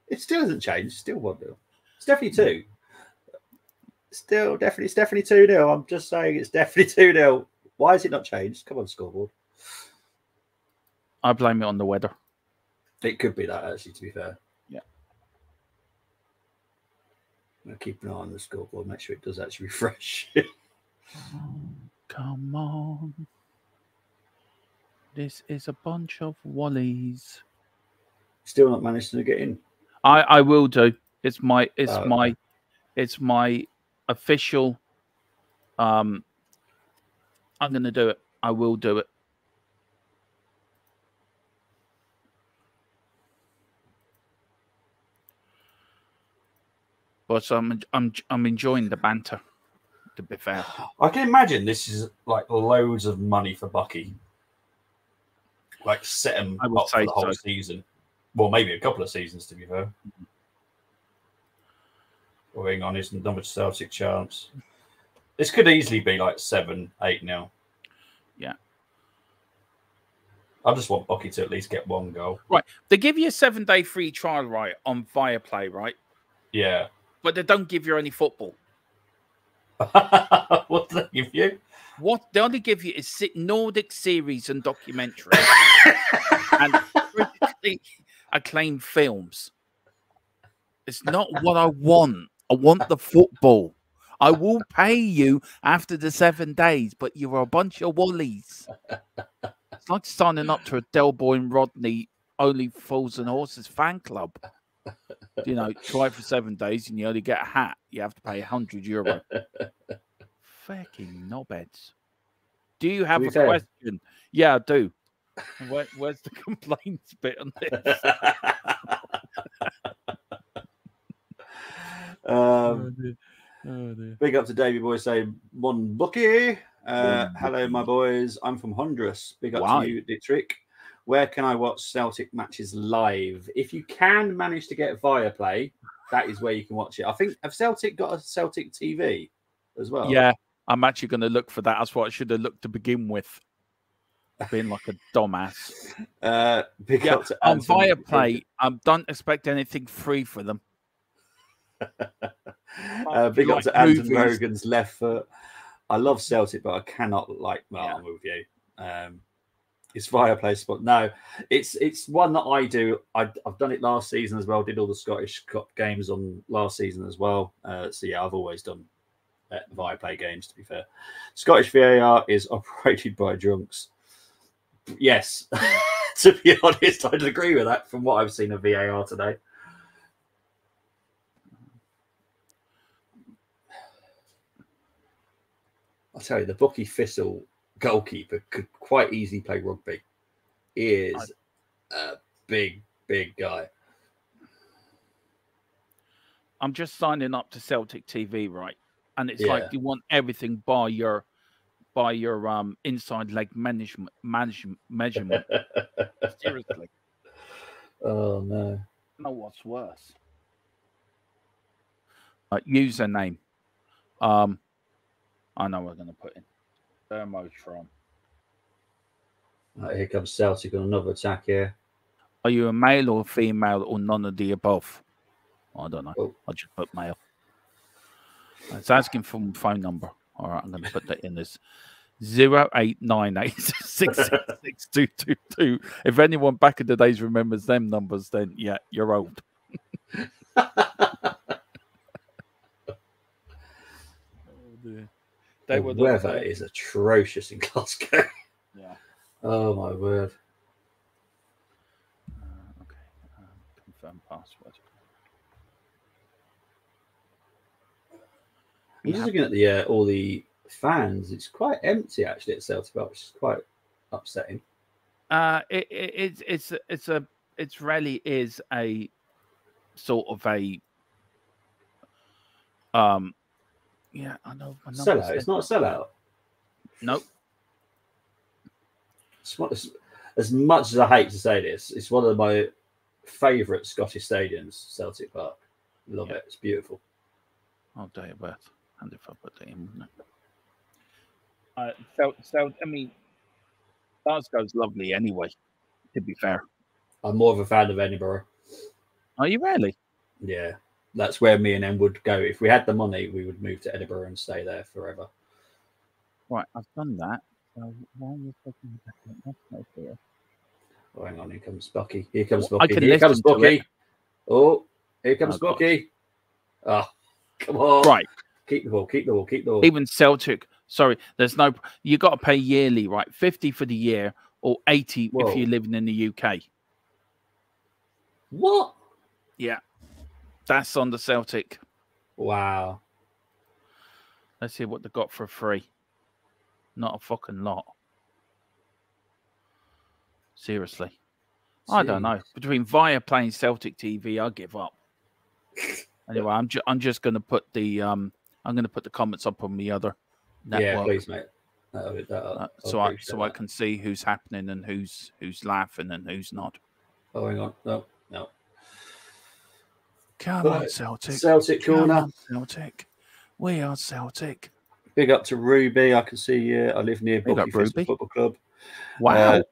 It still hasn't changed. Still 1-0. It's definitely 2. It's definitely 2-0. I'm just saying it's definitely 2-0. Why has it not changed? Come on, scoreboard. I blame it on the weather. It could be that, actually, to be fair. Yeah. I'm going to keep an eye on the scoreboard, make sure it does actually refresh. Come on. This is a bunch of wallies. Still not managed to get in. I will do. It's my official. I'm going to do it. I will do it. But I'm enjoying the banter, to be fair. I can imagine this is like loads of money for Buckie. Like set him up for the whole season. Well, maybe a couple of seasons, to be fair. Going on his number to Celtic chance. This could easily be like 7-8-0. Yeah. I just want Buckie to at least get 1 goal. Right. They give you a 7-day free trial, right, on Viaplay, right? Yeah. But they don't give you any football. What do they give you? What they only give you is Nordic series and documentaries and critically acclaimed films. It's not what I want. I want the football. I will pay you after the 7 days, but you're a bunch of wallies. It's like signing up to a Del Boy and Rodney Only Fools and Horses fan club. You know, try for 7 days and you only get a hat. You have to pay €100. Fucking knobheads. Do you have a question? Yeah, I do. Where's the complaints bit on this? up to Davey Boy saying, Mon Buckie. Hello, my boys. I'm from Honduras. Big up to you, Dietrich. Where can I watch Celtic matches live? If you can manage to get Viaplay, that is where you can watch it. I think, have Celtic got a Celtic TV as well? Yeah, I'm actually going to look for that. That's what I should have looked to begin with. Being like a dumbass. Big up to on Viaplay, don't expect anything free for them. Big up to Anton Rogan's left foot. I love Celtic, but I cannot I'm with you. It's Viaplay spot. No, it's one that I do. I've done it last season as well. Did all the Scottish Cup games on last season as well. So yeah, I've always done Viaplay games. To be fair, Scottish VAR is operated by drunks. Yes, to be honest, I'd agree with that from what I've seen of VAR today. I'll tell you, the Buckie Thistle goalkeeper could quite easily play rugby. He is a big guy. I'm just signing up to Celtic TV, right? And it's like you want everything by your inside leg measurement. Seriously. Oh no. No, what's worse? Username. I know we're going to put in Thermotron. Here comes Celtic on another attack here. Are you a male or a female or none of the above? I don't know. Oh. I'll just put male. It's asking for my phone number. All right, I'm going to put that in this 0898666222. If anyone back in the days remembers them numbers, then yeah, you're old. The weather is atrocious in Glasgow. Yeah. Oh my word. Okay. Confirm password. I'm just looking at the all the fans. It's quite empty actually at Celtic Park, which is quite upsetting. It really is a sort of a yeah, I know. Sellout. It's not a sellout. Nope. As much as I hate to say this, it's one of my favourite Scottish stadiums, Celtic Park. Love it. It's beautiful. Oh, day of birth. And if I put that in, wouldn't it? I mean, Glasgow's lovely anyway, to be fair. I'm more of a fan of Edinburgh. Are you really? Yeah. That's where me and em would go. If we had the money, we would move to Edinburgh and stay there forever. Right, I've done that. So why are you talking about that? Oh, hang on, here comes Buckie. Here comes Buckie. Here comes Buckie. Oh, here comes Buckie. Oh, come on. Right. Keep the ball, keep the ball, keep the ball. Even Celtic, sorry, there's no, you got to pay yearly, right? 50 for the year or 80 if you're living in the UK. What? Yeah. That's on the Celtic. Wow. Let's see what they got for free. Not a fucking lot. Seriously. I don't know. Between Viaplay and Celtic TV, I give up. Anyway, I'm just going to put the comments up on the other network. Yeah, please, mate. So I can see who's happening and who's laughing and who's not. Oh, hang on. No. Come on, Celtic. Celtic corner. Come on, Celtic. We are Celtic. Big up to Ruby. I can see you. I live near Buckie Thistle Football Club. Wow.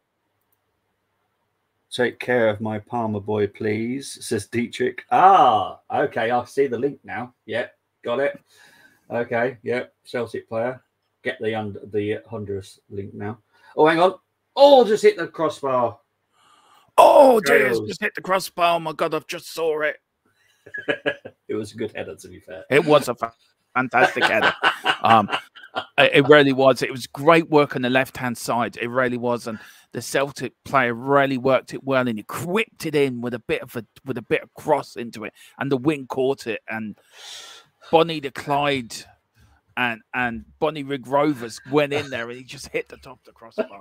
Take care of my Palmer boy, please, says Dietrich. Ah, okay. I see the link now. Yep, got it. Okay, yep. Celtic player. Get the Honduras link now. Oh, hang on. Oh, just hit the crossbar. Oh, dear. Just hit the crossbar. Oh, my God, I've just saw it. It was a good header, to be fair. It was a fantastic header. It really was. It was great work on the left-hand side. It really was. And the Celtic player really worked it well, and he whipped it in with a bit of cross into it, and the wing caught it. And Bonnie the Clyde and Bonnie Rig Rovers went in there, and he just hit the top of the crossbar.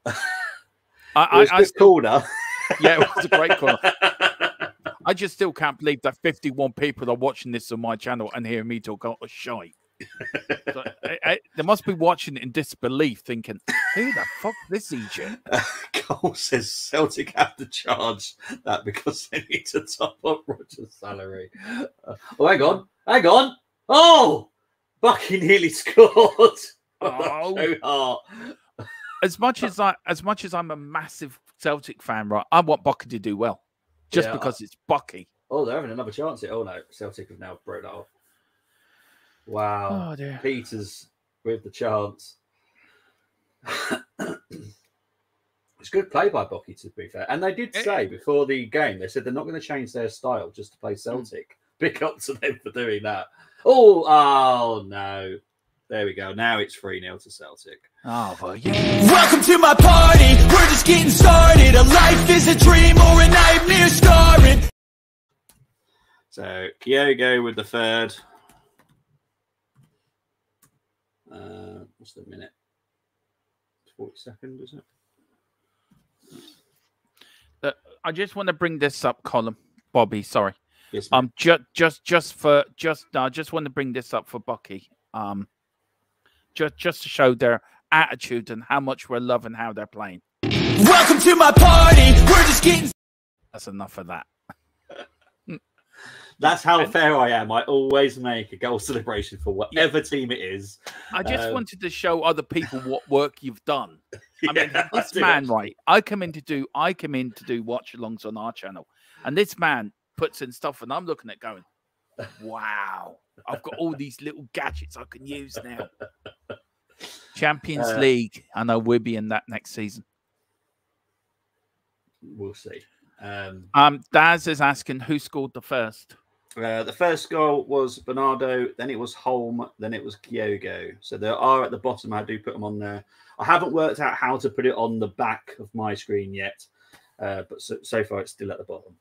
It was a corner. Yeah, it was a great corner. I just still can't believe that 51 people are watching this on my channel and hearing me talk out of shite. So, they must be watching it in disbelief, thinking, "Who the fuck is this Egypt?" Cole says Celtic have to charge that because they need to top up Roger's salary. Oh, hang on! Oh, Buckie nearly scored. Oh, as much as I'm a massive Celtic fan, right? I want Buckie to do well, just because it's Buckie. Oh, they're having another chance here. Oh no, Celtic have now broke that off. Wow. Oh, dear. Peters with the chance. It's good play by Buckie, to be fair. And they did say before the game, they said they're not going to change their style just to play Celtic. Big up to them for doing that. Oh no. There we go. Now it's 3-0 to Celtic. Oh, well, yeah. Welcome to my party. We're just getting started. A life is a dream or a nightmare scarring. So Kyogo with the third. What's the minute? 40 seconds, is it? I just want to bring this up, Colin. Bobby, sorry. Yes, I just want to bring this up for Buckie. Just to show their attitude and how much we're loving how they're playing. Welcome to my party. We're just getting. That's enough of that. That's how fair I am. I always make a goal celebration for whatever team it is. I just wanted to show other people what work you've done. I mean, this man, right? I come in to do watch-alongs on our channel, and this man puts in stuff, and I'm looking at going, wow, I've got all these little gadgets I can use now. Champions League. I know we'll be in that next season. We'll see. Daz is asking who scored the first. The first goal was Bernardo, then it was Holm, then it was Kyogo. So there are at the bottom. I do put them on there. I haven't worked out how to put it on the back of my screen yet, but so far it's still at the bottom.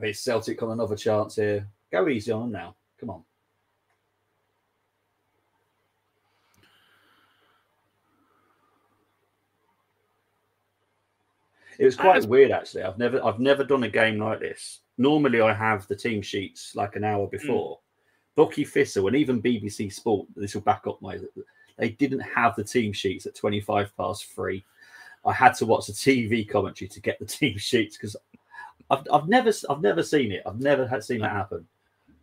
It's Celtic on another chance here. Go easy on them now. Come on. It was quite weird, actually. I've never done a game like this. Normally, I have the team sheets like an hour before. Buckie Thistle and even BBC Sport, this will back up they didn't have the team sheets at 3:25. I had to watch the TV commentary to get the team sheets because I've never seen it. I've never seen that happen.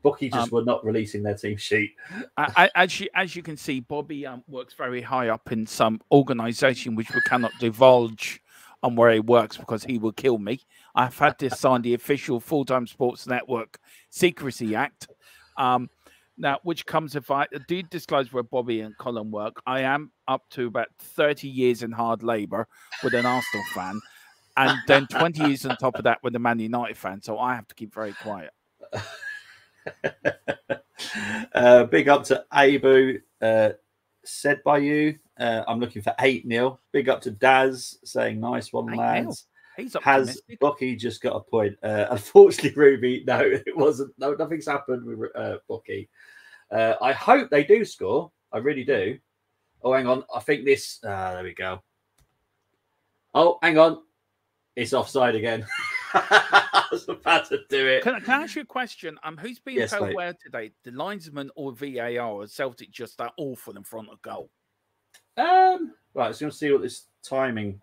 Buckie just were not releasing their team sheet. As you can see, Bobby works very high up in some organisation which we cannot divulge on where he works because he will kill me. I've had this signed the official Full-Time Sports Network Secrecy Act. Now, which comes if I do disclose where Bobby and Colin work. I am up to about 30 years in hard labour with an Arsenal fan, and then 20 years on top of that with a Man United fan. So I have to keep very quiet. Big up to Abu. Said by you. I'm looking for 8-0. Big up to Daz saying nice one, lads. He's Has Buckie just got a point? Unfortunately, Ruby, no, it wasn't. No, nothing's happened with Buckie. I hope they do score. I really do. Oh, hang on. I think this. There we go. Oh, hang on. It's offside again. I was about to do it. Can I ask you a question? Who's being told where today? The linesman or VAR? Or Celtic just that awful in front of goal? Right, so I'm going to see what this timing.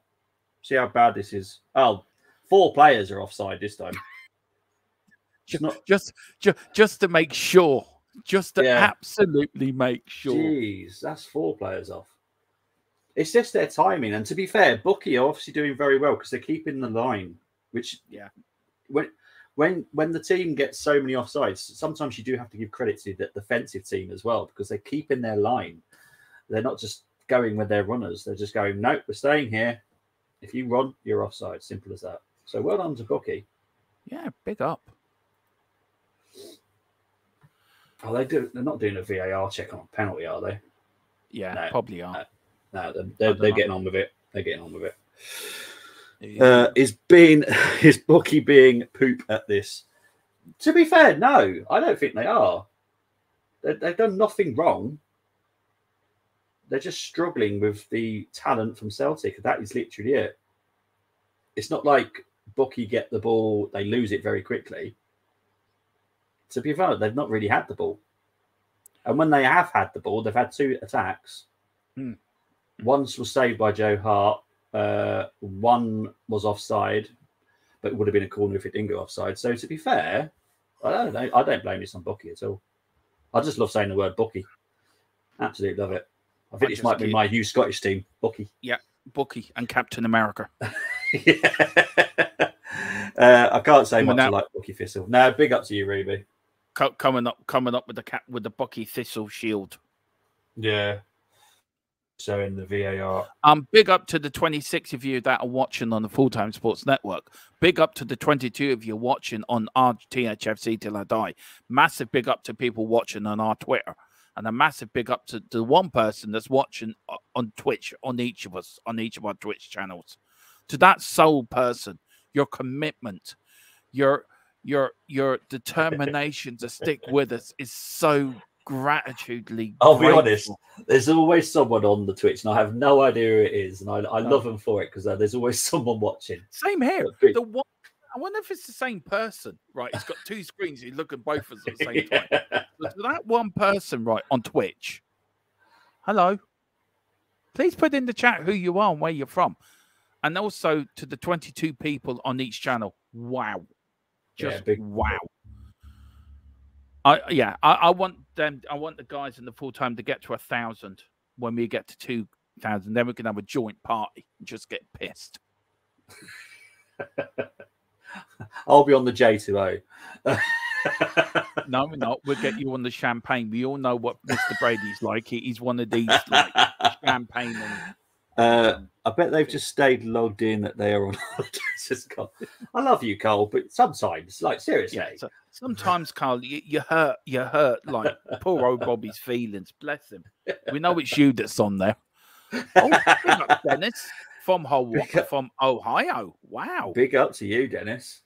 See how bad this is. Oh, 4 players are offside this time. Just to make sure. Just to absolutely make sure. Jeez, that's 4 players off. It's just their timing. And to be fair, Buckie are obviously doing very well because they're keeping the line. Which, when the team gets so many offsides, sometimes you do have to give credit to the defensive team as well because they're keeping their line. They're not just going with their runners. They're just going, nope, we're staying here. If you run, you're offside. Simple as that. So well done to Buckie. Yeah, big up. Oh, they're not doing a VAR check on a penalty, are they? Yeah, no, probably are. No, they're getting on with it. They're getting on with it. Yeah. Is Buckie being poop at this? To be fair, no, I don't think they are. They've done nothing wrong. They're just struggling with the talent from Celtic. That is literally it. It's not like Buckie get the ball, they lose it very quickly. To be fair, they've not really had the ball. And when they have had the ball, they've had 2 attacks. Once was saved by Joe Hart. One was offside, but it would have been a corner if it didn't go offside. So to be fair, I don't know. I don't blame this on Buckie at all. I just love saying the word Buckie. Absolutely love it. I think this might be my new Scottish team, Buckie. Yeah, Buckie and Captain America. I can't say much like Buckie Thistle. No, big up to you, Ruby. Coming up with the Buckie Thistle shield. Yeah. So in the VAR. Big up to the 26 of you that are watching on the Full-Time Sports Network. Big up to the 22 of you watching on our THFC Till I Die. Massive big up to people watching on our Twitter. And a massive big up to the one person that's watching on Twitch, on each of us, on each of our Twitch channels. To that sole person, your commitment, your determination to stick with us is so gratitudely I'll grateful. be honest, there's always someone on the Twitch, and I have no idea who it is, and I love them for it because there's always someone watching. Same here. The one, I wonder if it's the same person, right? He's got 2 screens. He's looking both of us at the same time. But to that one person, right, on Twitch, hello. Please put in the chat who you are and where you're from. And also to the 22 people on each channel. Wow. Just wow. I want them. I want the guys in the full time to get to 1,000. When we get to 2,000, then we can have a joint party and just get pissed. I'll be on the J2O. No, we're not. We'll get you on the champagne. We all know what Mr. Brady's like. He's one of these like champagne. I bet they've just stayed logged in that they are on holidays. I love you, Cole, but sometimes, like seriously, so sometimes, Carl, you hurt like poor old Bobby's feelings. Bless him. We know it's you that's on there. Oh, big up, Dennis from Ohio. Wow, big up to you, Dennis.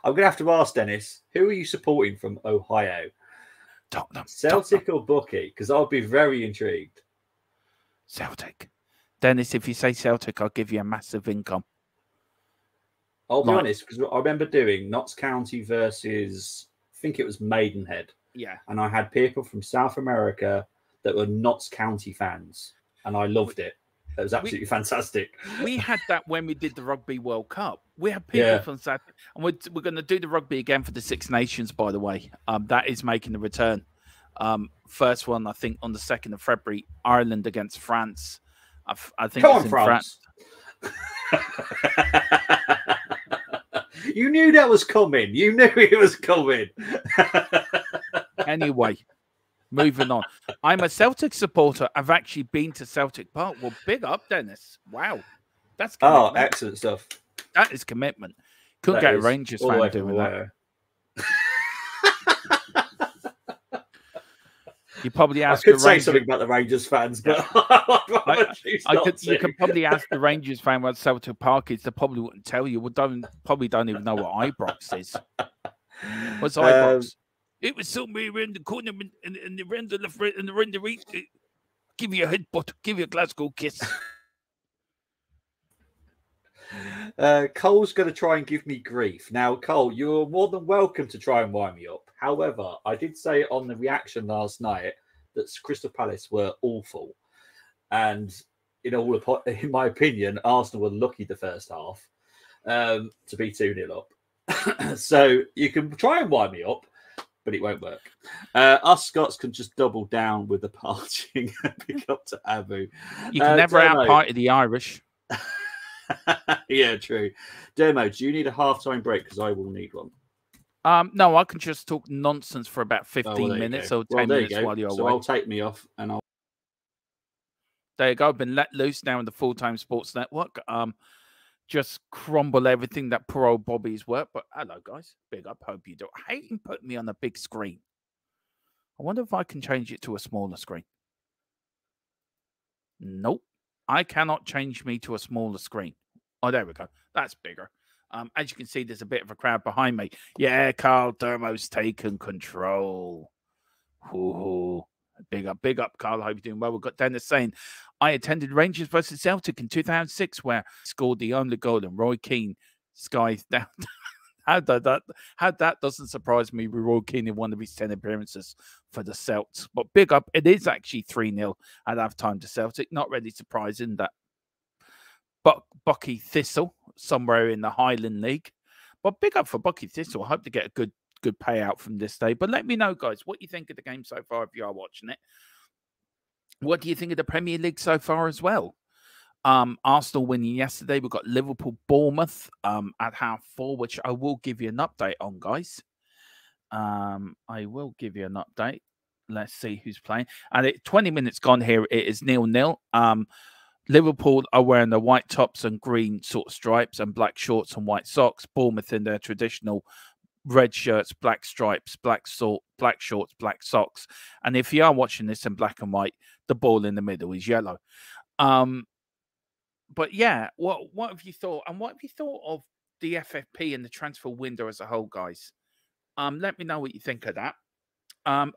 I'm gonna have to ask Dennis, who are you supporting from Ohio? Tottenham, Celtic or Buckie? Because I'll be very intrigued. Celtic. Dennis, if you say Celtic, I'll give you a massive income. I'll be honest, because I remember doing Notts County versus, I think it was Maidenhead. Yeah. And I had people from South America that were Notts County fans, and I loved it. It was absolutely fantastic. We had that when we did the Rugby World Cup. We had people from South, and we're going to do the rugby again for the Six Nations, by the way. That is making the return. First one, I think, on the 2nd of February, Ireland against France. I think Come it's on, in France. You knew that was coming. You knew it was coming. Anyway, moving on. I'm a Celtic supporter. I've actually been to Celtic Park. Well, big up, Dennis. Wow. That's commitment. Oh, excellent stuff. That is commitment. Couldn't get a Rangers fan doing that. You probably ask. I could say something about the Rangers fans, but you can probably ask the Rangers fan what Celtic Park is. They probably wouldn't tell you. Probably don't even know what Ibrox is. What's Ibrox? It was somewhere around the corner and the round the left and the round the right. Give you a headbutt. Give you a Glasgow kiss. Cole's going to try and give me grief. Now, Cole, you're more than welcome to try and wind me up. However, I did say on the reaction last night that Crystal Palace were awful. And in my opinion, Arsenal were lucky the first half to be 2-0 up. So you can try and wind me up, but it won't work. Us Scots can just double down with the partying and pick up to Abu. You can never out-party the Irish. Yeah, true. Demo, do you need a half-time break? Because I will need one. No, I can just talk nonsense for about 15 minutes or 10 minutes while you're away. So I'll take me off and I'll... There you go. I've been let loose now in the Full-Time Sports Network. Just crumble everything that poor old Bobby's work. But hello, guys. Big up. Hope you do. I hate him putting me on a big screen. I wonder if I can change it to a smaller screen. Nope. I cannot change me to a smaller screen. Oh, there we go. That's bigger. As you can see, there's a bit of a crowd behind me. Yeah, Carl Dermo's taken control. Ooh. Big up, Carl. Hope you're doing well. We've got Dennis saying, I attended Rangers versus Celtic in 2006, where he scored the only goal, and Roy Keane Sky down. How that doesn't surprise me with Roy Keane in one of his 10 appearances for the Celts. But big up, it is actually 3-0 at half-time to Celtic. Not really surprising that. But Buckie Thistle, somewhere in the Highland League. But big up for Buckie Thistle. I hope to get a good payout from this day. But let me know, guys, what you think of the game so far if you are watching it. What do you think of the Premier League so far as well? Arsenal winning yesterday. We've got Liverpool, Bournemouth at 4:30, which I will give you an update on, guys. I will give you an update. Let's see who's playing. And 20 minutes gone here. It is 0-0. Liverpool are wearing the white tops and green sort of stripes and black shorts and white socks. Bournemouth in their traditional red shirts, black stripes, black shorts, black socks. And if you are watching this in black and white, the ball in the middle is yellow. But yeah, what have you thought? And what have you thought of the FFP and the transfer window as a whole, guys? Let me know what you think of that.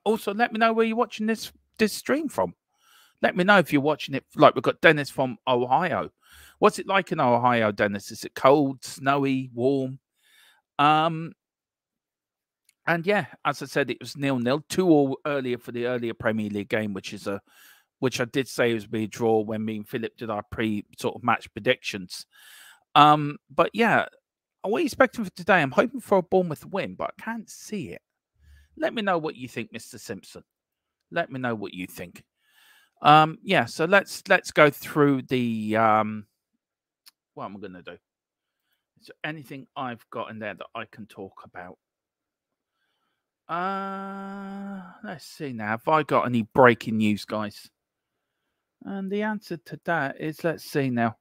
Also, let me know where you're watching this stream from. Let me know if you're watching it. Like, we've got Dennis from Ohio. What's it like in Ohio, Dennis? Is it cold, snowy, warm? And yeah, as I said, it was 0-0. 2-2 earlier for the earlier Premier League game, which I did say was be a draw when me and Philip did our sort of match predictions. But yeah, what are you expecting for today? I'm hoping for a Bournemouth win, but I can't see it. Let me know what you think, Mr. Simpson. Let me know what you think. Yeah, so let's go through the what am I going to do? Is there anything I've got in there that I can talk about? Let's see now. Have I got any breaking news, guys? And the answer to that is, let's see now.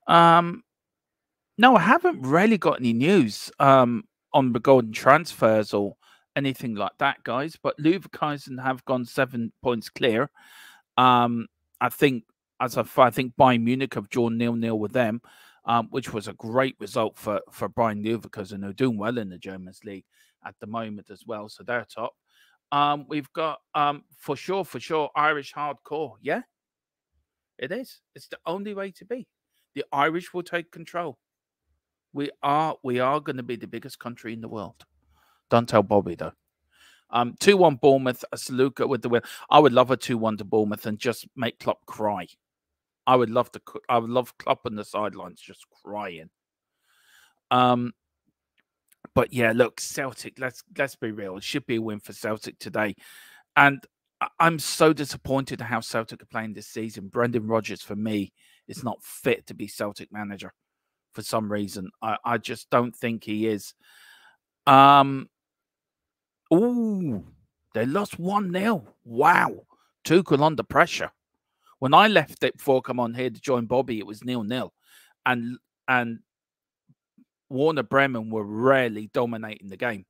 No, I haven't really got any news on regarding transfers or anything like that, guys. But Leverkusen have gone 7 points clear. I think Bayern Munich have drawn 0-0 with them, which was a great result for Bayern Leverkusen, who are doing well in the German league at the moment as well. So they're top. We've got for sure Irish hardcore. Yeah, it is. It's the only way to be. The Irish will take control. We are going to be the biggest country in the world. Don't tell Bobby though. 2-1 Bournemouth, a Saluka with the win. I would love a 2-1 to Bournemouth and just make Klopp cry. I would love Klopp on the sidelines just crying. But yeah, look, Celtic, let's be real. It should be a win for Celtic today. And I'm so disappointed at how Celtic are playing this season. Brendan Rodgers, for me, is not fit to be Celtic manager for some reason. I just don't think he is. Ooh, they lost 1-0. Wow. Tuchel under pressure. When I left it before I come on here to join Bobby, it was 0-0. And Werder Bremen were rarely dominating the game.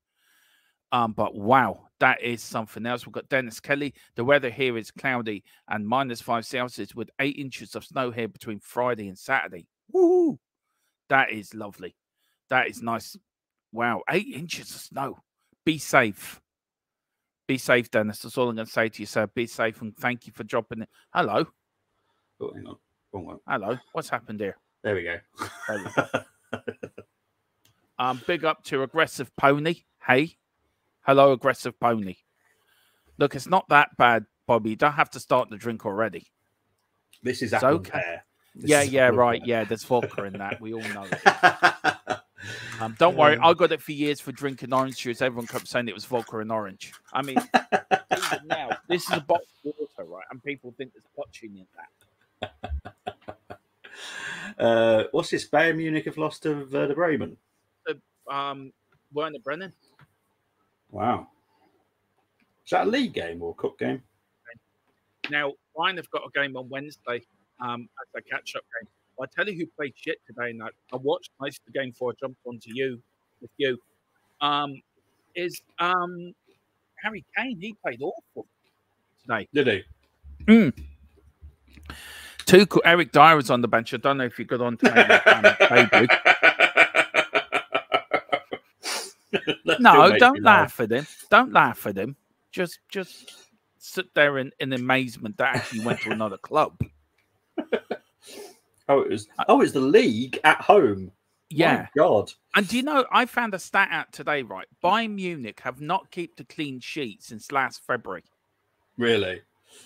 But wow, that is something else. We've got Dennis Kelly. The weather here is cloudy and -5 Celsius with 8 inches of snow here between Friday and Saturday. Woo! That is lovely. That is nice. Wow, 8 inches of snow. Be safe. Be safe, Dennis. That's all I'm going to say to you, sir. Be safe, and thank you for dropping it. Hello. Oh, hang on. Wrong one. Hello. What's happened here? There we go. Big up to Aggressive Pony. Hey. Hello, Aggressive Pony. Look, it's not that bad, Bobby. You don't have to start the drink already. This is apple pear. Yeah, right. Yeah, there's vodka in that. We all know it. Don't worry, I got it for years for drinking orange juice. Everyone kept saying it was vodka and orange. I mean, even now, this is a bottle of water, right? And people think there's potching in that. What's this? Bayern Munich have lost to Werder Bremen. Werner Brennan. Wow. Is that a league game or a cup game? Now, Bayern have got a game on Wednesday as a catch-up game. I tell you who played shit today, and I watched most of the game before I jumped onto you with you. Is Harry Kane? He played awful today. Did he? Tuchel, Eric Dyer was on the bench. I don't know if you got on to debut. No, don't laugh at him. Don't laugh at him. Just sit there in amazement that actually went to another club. It's the league at home. Yeah. My God. And do you know, I found a stat out today, right? Bayern Munich have not kept a clean sheet since last February. Really?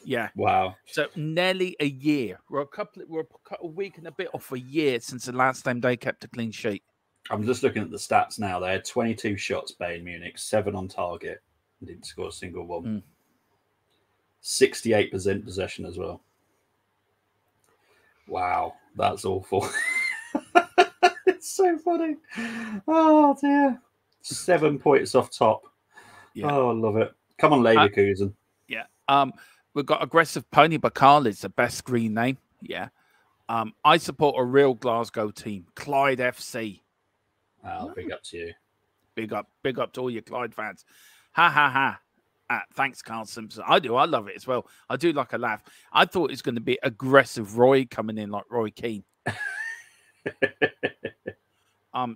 Yeah. Wow. So nearly a year. We're a week and a bit off a year since the last time they kept a clean sheet. I'm just looking at the stats now. They had 22 shots, Bayern Munich, 7 on target. Didn't score a single one. 68% possession as well. Wow, that's awful. It's so funny. Oh, dear. 7 points off top. Yeah. Oh, I love it. Come on, Leverkusen. Yeah. We've got Aggressive Pony Bakal is the best green name. Yeah. I support a real Glasgow team, Clyde FC. Oh, big up to you. Big up to all your Clyde fans. Ha ha ha. Thanks, Carl Simpson. I do. I love it as well. I do like a laugh. I thought it was going to be aggressive Roy coming in like Roy Keane.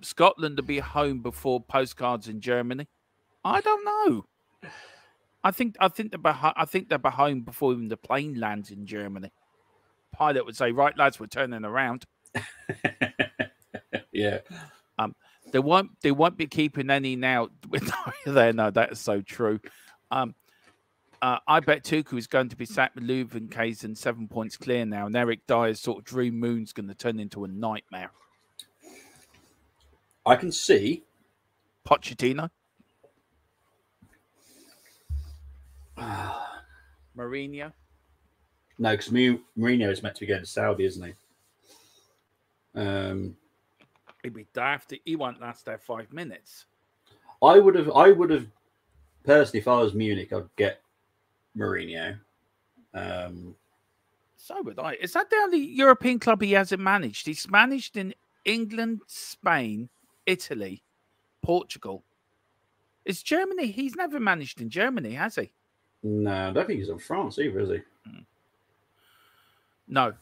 Scotland to be home before postcards in Germany. I don't know. I think they're home before even the plane lands in Germany. Pilot would say, "Right, lads, we're turning around." Yeah. They won't be keeping any now. There, no, that is so true. I bet Tuchel is going to be sacked with Leuven 7 points clear now, and Eric Dyer's sort of dream moon's going to turn into a nightmare. I can see Pochettino, Mourinho. No, because Mourinho is meant to be going to Saudi, isn't he? He'd be daft. He won't last there 5 minutes. I would have personally, if I was Munich, I'd get Mourinho. So would I. Is that the only European club he hasn't managed? He's managed in England, Spain, Italy, Portugal. Is Germany? He's never managed in Germany, has he? No, I don't think he's in France either, is he? No.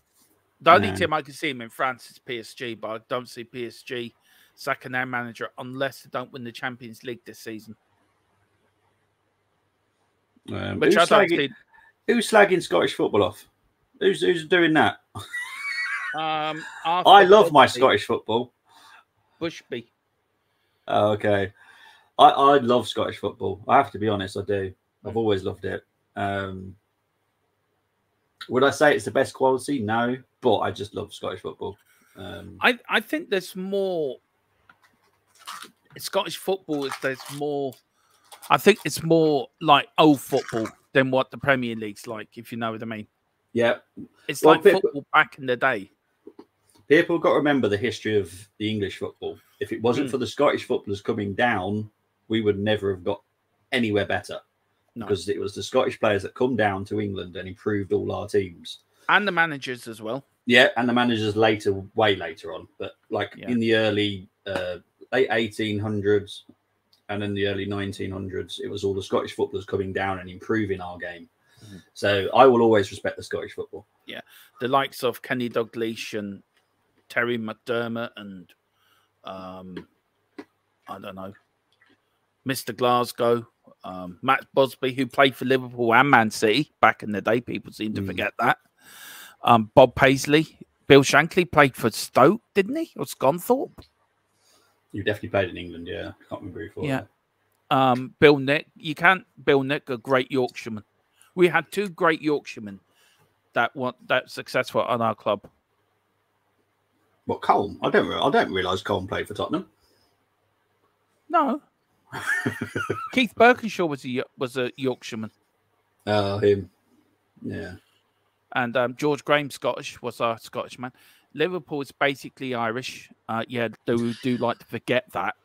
The only team I can see him in France is PSG, but I don't see PSG sacking their manager unless they don't win the Champions League this season. Who's slagging Scottish football off? Who's doing that? I love my Scottish football. Bushby. Oh, okay. I love Scottish football. I have to be honest, I do. I've always loved it. Would I say it's the best quality? No, but I just love Scottish football. I think there's more. Scottish football there's more. I think it's more like old football than what the Premier League's like, if you know what I mean. Yeah, it's like football back in the day. People got to remember the history of the English football. If it wasn't for the Scottish footballers coming down, we would never have got anywhere better. No. Because it was the Scottish players that come down to England and improved all our teams. And the managers as well. Yeah, and the managers way later on. But in the early late 1800s and in the early 1900s, it was all the Scottish footballers coming down and improving our game. So I will always respect the Scottish football. Yeah, the likes of Kenny Dalglish and Terry McDermott and I don't know, Mr. Glasgow, Matt Busby, who played for Liverpool and Man City back in the day. People seem to forget that. Bob Paisley, Bill Shankly played for Stoke, didn't he? Or Scunthorpe? You definitely played in England, yeah. I can't remember who. Yeah. Bill Nick, a great Yorkshireman. We had two great Yorkshiremen that successful on our club. What, Colm? I don't realise Colm played for Tottenham. No. Keith Birkinshaw was a Yorkshireman. Oh, him. Yeah. And George Graham, Scottish, was our Scottish man. Liverpool is basically Irish. They do like to forget that.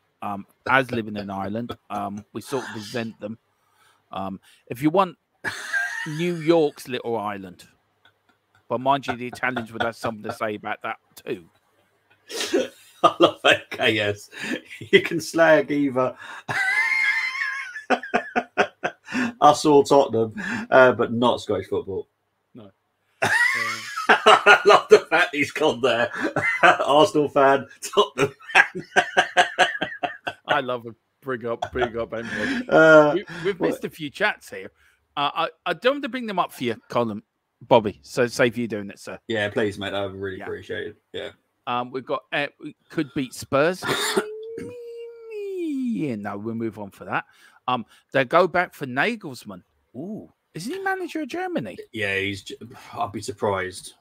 As living in Ireland, we sort of resent them. If you want New York's little island, but mind you, the Italians would have something to say about that too. I love that. Okay, yes, you can slag either us or Tottenham, but not Scottish football. No. I love the fact he's gone there. Arsenal fan, Tottenham fan. I love it. Bring up everybody. We've missed a few chats here. I don't want to bring them up for you, Colin, Bobby. So save you doing it, sir. Yeah, please, mate. I would really appreciate it. Yeah. We've got we could beat Spurs. Yeah, no, we'll move on for that. They go back for Nagelsmann. Ooh, isn't he manager of Germany? Yeah, I'll be surprised.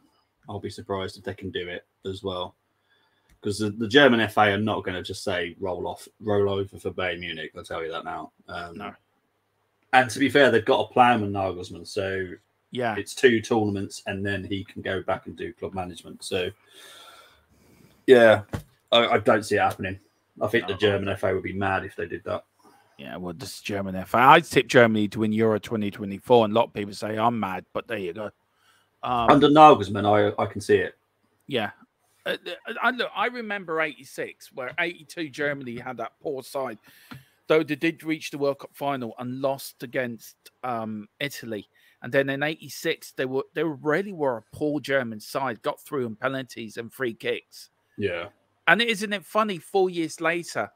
I'll be surprised if they can do it as well, because the German FA are not going to just say roll over for Bayern Munich. I'll tell you that now. No. And to be fair, they've got a plan with Nagelsmann, so yeah, it's 2 tournaments, and then he can go back and do club management. So yeah, I don't see it happening. I think the German FA would be mad if they did that. Yeah, well, this is German FA. I'd tip Germany to win Euro 2024, and a lot of people say I'm mad, but there you go. Under Nagelsmann, I can see it. Yeah. I remember 86, where 82 Germany had that poor side, though they did reach the World Cup final and lost against Italy. And then in 86, they really were a poor German side, got through in penalties and free kicks. Yeah. And isn't it funny, 4 years later,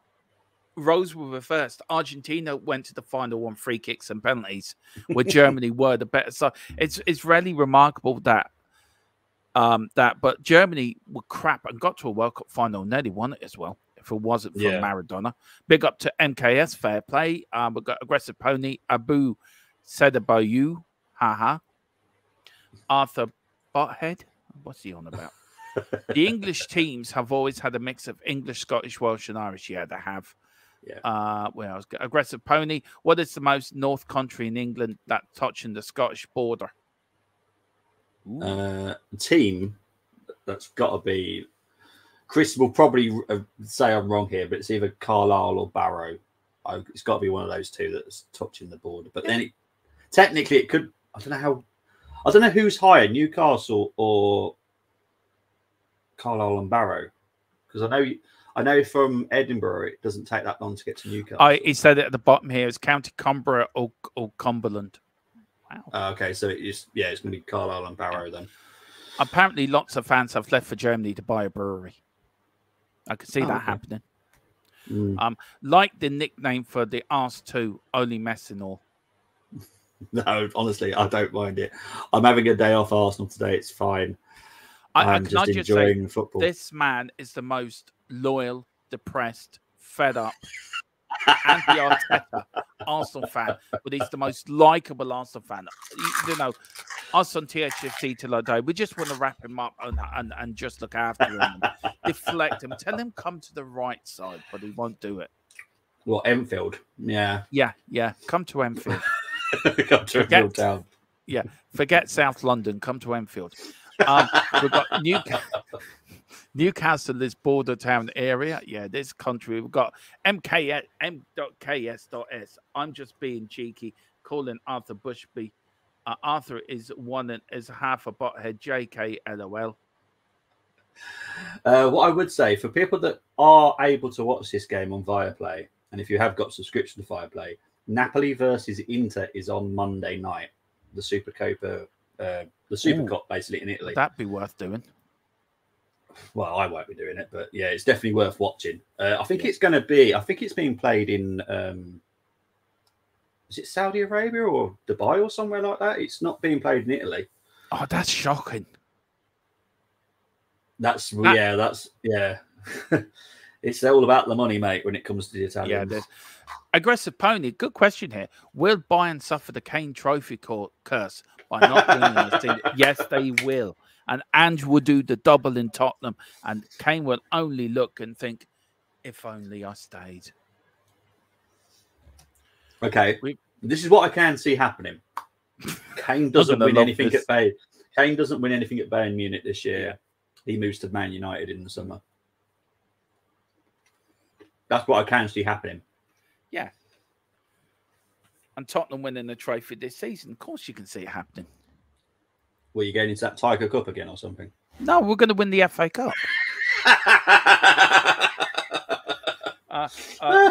roles were reversed. Argentina went to the final on free kicks and penalties, where Germany were the better side. It's really remarkable that but Germany were crap and got to a World Cup final, nearly won it as well, if it wasn't for Maradona. Big up to MKS, fair play. We've got Aggressive Pony, Abu Sedabayu, haha. Arthur Butthead, what's he on about? The English teams have always had a mix of English, Scottish, Welsh, and Irish. Yeah, they have. Yeah. Where else? Aggressive Pony. What is the most north country in England that touching the Scottish border? Team that's got to be. Chris will probably say I'm wrong here, but it's either Carlisle or Barrow. It's got to be one of those two that's touching the border. But then technically it could. I don't know who's higher, Newcastle or Carlisle and Barrow, because I know from Edinburgh it doesn't take that long to get to Newcastle. He said it at the bottom here. It's County Cumbria or Cumberland. Wow. Okay, so it's going to be Carlisle and Barrow then. Apparently, lots of fans have left for Germany to buy a brewery. I could see that happening. Like the nickname for the Arse 2, only Messinor. No, honestly, I don't mind it. I'm having a day off Arsenal today. It's fine. I'm just enjoying football. This man is the most loyal, depressed, fed up, anti-Arteta Arsenal fan, but he's the most likable Arsenal fan. You know, us on THFC till I die, we just want to wrap him up and just look after him, and deflect him, tell him come to the right side, but he won't do it. Well, Enfield, yeah, come to Enfield. Come to Enfield Town. Yeah, forget South London. Come to Enfield. We've got Newcastle is border town area. Yeah, this country. We've got M.ks.s. I'm just being cheeky, calling Arthur Bushby. Arthur is half a butthead. JK LOL. What I would say for people that are able to watch this game on Viaplay, and if you have got subscription to Viaplay, Napoli versus Inter is on Monday night. The Super Cup, basically in Italy. That'd be worth doing. Well, I won't be doing it, but yeah, it's definitely worth watching. I think it's going to be. I think it's being played in. Is it Saudi Arabia or Dubai or somewhere like that? It's not being played in Italy. Oh, that's shocking. That's. It's all about the money, mate, when it comes to the Italians. Yeah, Aggressive Pony, good question here. Will Bayern suffer the Kane Trophy curse by not winning this team? Yes, they will. And Ange will do the double in Tottenham, and Kane will only look and think, if only I stayed. Okay, this is what I can see happening. Kane doesn't win anything at Bayern. Kane doesn't win anything at Bayern Munich this year. He moves to Man United in the summer. That's what I can see happening. Yeah. And Tottenham winning the trophy this season. Of course you can see it happening. Were you going into that Tiger Cup again or something? No, we're going to win the FA Cup.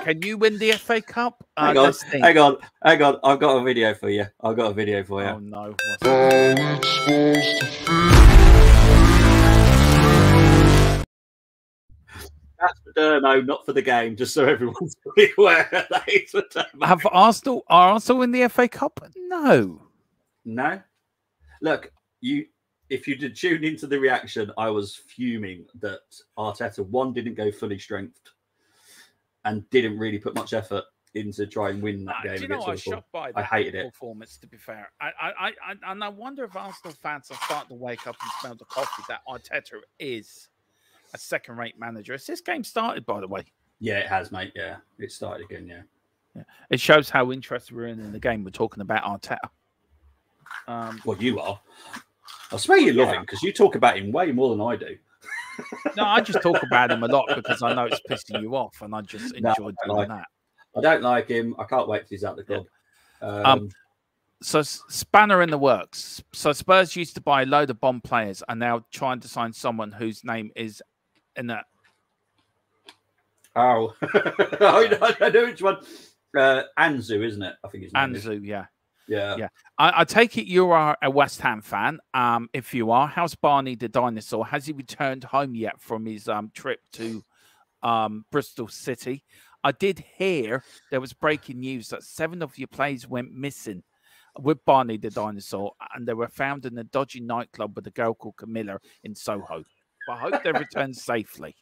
Can you win the FA Cup? Hang on. I've got a video for you. Oh, no. That's for Dermo, not for the game, just so everyone's fully aware. That is for Dermo. Are Arsenal in the FA Cup? No. Look, if you did tune into the reaction, I was fuming that Arteta, one, didn't go fully strength and didn't really put much effort into try and win that game. Do you know, I was shocked by that performance, to be fair. And I wonder if Arsenal fans are starting to wake up and smell the coffee that Arteta is a second-rate manager. Has this game started, by the way? Yeah, it has, mate. Yeah, it started again, yeah. It shows how interested we're in the game. We're talking about Arteta. Well, you are. I swear you love him because you talk about him way more than I do. No, I just talk about him a lot because I know it's pissing you off, and I just enjoy doing that. I don't like him. I can't wait till he's out the club. Yeah. So spanner in the works. So Spurs used to buy a load of bomb players, and now trying to sign someone whose name is in that. Oh, I know which one. Anzu, isn't it? I think his name Anzu, is. Yeah. Yeah. I take it you are a West Ham fan. If you are, how's Barney the dinosaur? Has he returned home yet from his trip to Bristol City? I did hear there was breaking news that 7 of your players went missing with Barney the dinosaur, and they were found in a dodgy nightclub with a girl called Camilla in Soho. But I hope they returned safely.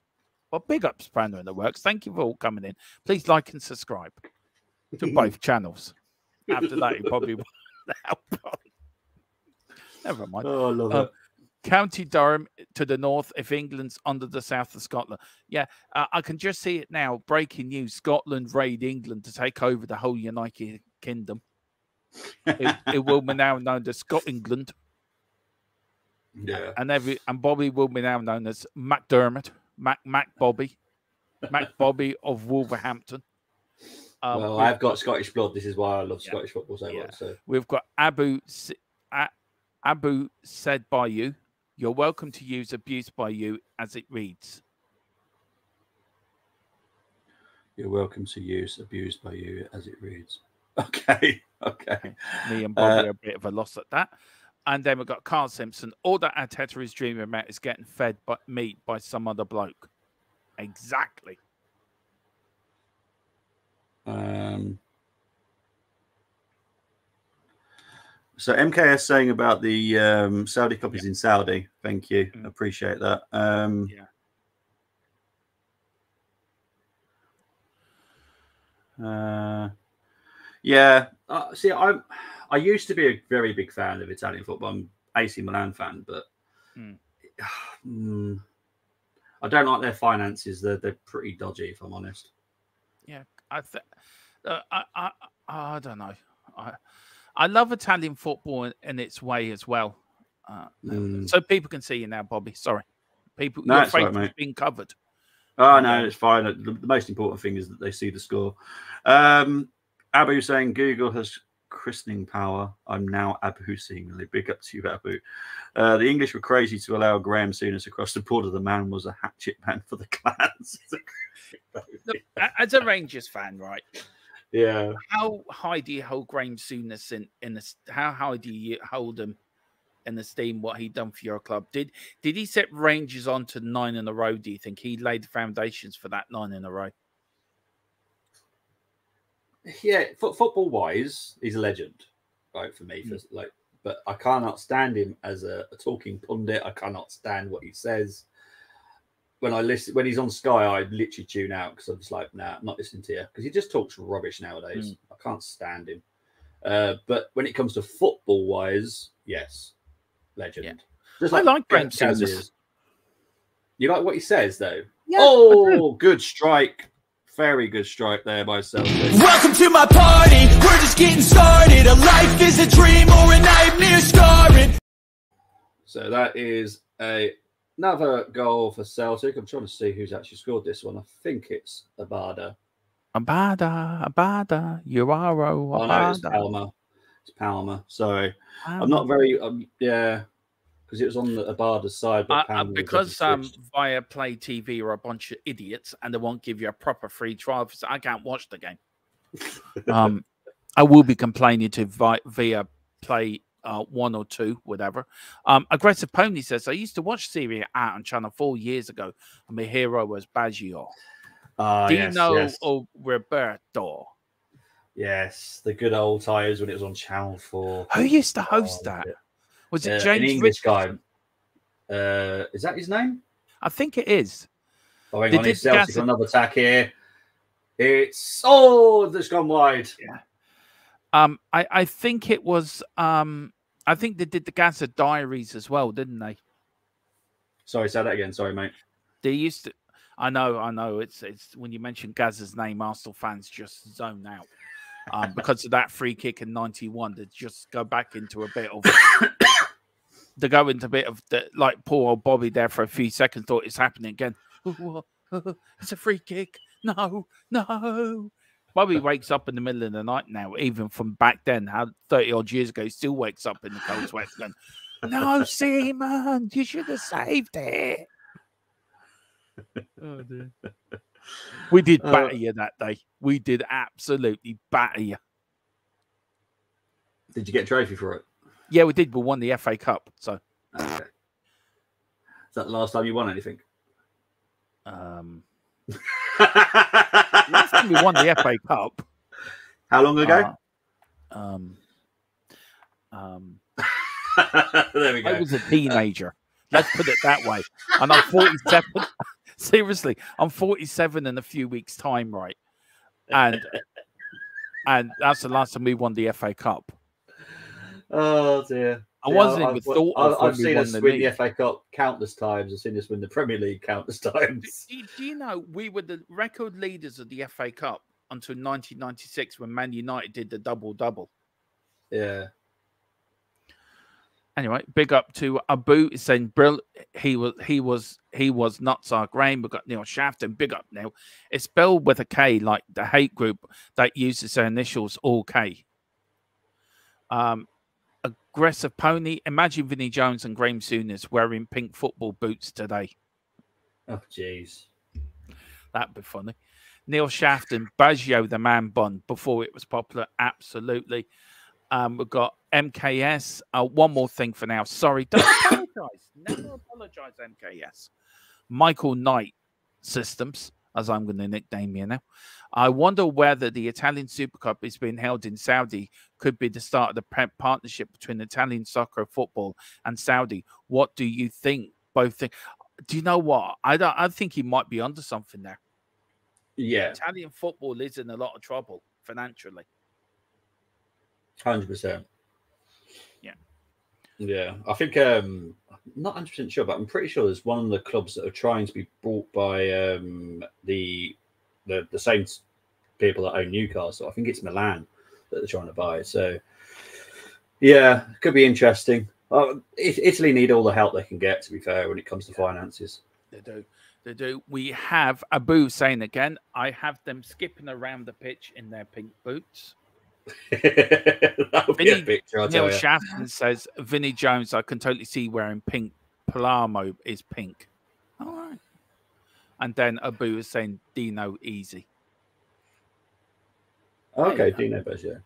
Well, big ups, Spanner in the Works. Thank you for all coming in. Please like and subscribe to both channels. After that, you probably won't help. Never mind. Oh, I love it. County Durham to the north if England's under the south of Scotland. Yeah, I can just see it now. Breaking news. Scotland raid England to take over the whole United Kingdom. It will be now known as Scott England. Yeah. And Bobby will be now known as McDermott. Mac Bobby of Wolverhampton. Well, I've got Scottish blood. This is why I love Scottish football so much. So we've got Abu said by you. You're welcome to use abuse by you as it reads. You're welcome to use abused by you as it reads. Okay. Me and Bobby are a bit of a loss at that. And then we've got Carl Simpson. All that Arteta is dreaming about is getting fed meat by some other bloke. Exactly. So MKS saying about the Saudi Cup is in Saudi. Thank you. Appreciate that. See, I used to be a very big fan of Italian football. I'm AC Milan fan, but I don't like their finances. They're pretty dodgy, if I'm honest. Yeah, I don't know. I love Italian football in its way as well. So people can see you now, Bobby. Sorry, people. No, you're it's afraid right, mate. it's being covered. Oh no, it's fine. The most important thing is that they see the score. Abu saying Google has christening power. I'm now Abu seemingly. Big up to you, Abu. The English were crazy to allow Graham Souness across the border. The man was a hatchet man for the clans. Look, as a Rangers fan, right? Yeah. How high do you hold Graham Souness in this? How high do you hold him in esteem? What he done for your club? Did he set Rangers on to 9 in a row? Do you think he laid the foundations for that 9 in a row? Yeah, football wise, he's a legend, right? For me, but I cannot stand him as a talking pundit. I cannot stand what he says. When he's on Sky, I literally tune out because I'm just like, nah, I'm not listening to you because he just talks rubbish nowadays. I can't stand him. But when it comes to football wise, yes, legend. Yeah. Just I like Graham Souness. You like what he says, though? Yeah, oh, good strike. Very good strike there by Celtic. Welcome to my party, we're just getting started. A life is a dream or a nightmare scarring. So that is another goal for Celtic. I'm trying to see who's actually scored this one. I think it's Abada. Uraro. Oh no, it's Palmer. It's Palmer. Sorry. I'm not very, because it was on Abada's side. But because via Play TV are a bunch of idiots and they won't give you a proper free trial, so I can't watch the game. I will be complaining to via Play 1 or 2, whatever. Aggressive Pony says, I used to watch Serie A on Channel 4 years ago, and my hero was Baggio. Dino or Roberto. Yes, the good old times when it was on Channel 4. Who used to host that? Was it James an English guy? Is that his name? I think it is. Oh, hang on, it's Celtic on another attack here. It's that's gone wide. Yeah. I think it was. I think they did the Gaza Diaries as well, didn't they? Sorry, say that again. Sorry, mate. They used to. I know. It's when you mention Gaza's name, Arsenal fans just zone out because of that free kick in '91. They just go back into a bit of. They go into a bit of like poor old Bobby there for a few seconds. Thought it's happening again. It's a free kick. No. Bobby wakes up in the middle of the night now, even from back then, how 30 odd years ago, he still wakes up in the cold sweat going, no, Seaman, you should have saved it. Oh, dear. We did batter you that day. We did absolutely batter you. Did you get a trophy for it? Yeah, we did. We won the FA Cup. So, okay. Is that the last time you won anything? Last time we won the FA Cup. How long ago? There we go. I was a teenager. Let's put it that way. And I'm 47. Seriously, I'm 47 in a few weeks' time, right? And that's the last time we won the FA Cup. Oh dear. I wasn't even thought of. I've seen us win the FA Cup countless times. I've seen us win the Premier League countless times. Do you know we were the record leaders of the FA Cup until 1996 when Man United did the double-double? Yeah. Anyway, big up to Abu. He's saying he was Nutsar Graham. We've got Neil Shafton. Big up, Neil. It's spelled with a K, like the hate group that uses their initials all K. Aggressive Pony. Imagine Vinnie Jones and Graham Souness wearing pink football boots today. Oh, jeez. That'd be funny. Neil Shafton, Baggio, the man bun, before it was popular. Absolutely. We've got MKS. One more thing for now. Sorry, don't apologize. Never apologize, MKS. Michael Knight Systems, as I'm going to nickname you now. I wonder whether the Italian Super Cup is being held in Saudi could be the start of the partnership between Italian soccer, football, and Saudi. What do you think? Both think. Do you know what? I think he might be onto something there. Yeah. Italian football is in a lot of trouble financially. 100%. Yeah. Yeah. I think I'm not 100% sure, but I'm pretty sure there's one of the clubs that are trying to be bought by the same people that own Newcastle. I think it's Milan that they're trying to buy. So, yeah, it could be interesting. Italy need all the help they can get, to be fair, when it comes to finances. They do. They do. We have Abu saying again, I have them skipping around the pitch in their pink boots. That'll be a picture, I'll tell Neil you. Shafton says, Vinnie Jones, I can totally see wearing pink. Palermo is pink. All right. And then Abu is saying Dino easy. Okay, Dino Baggio.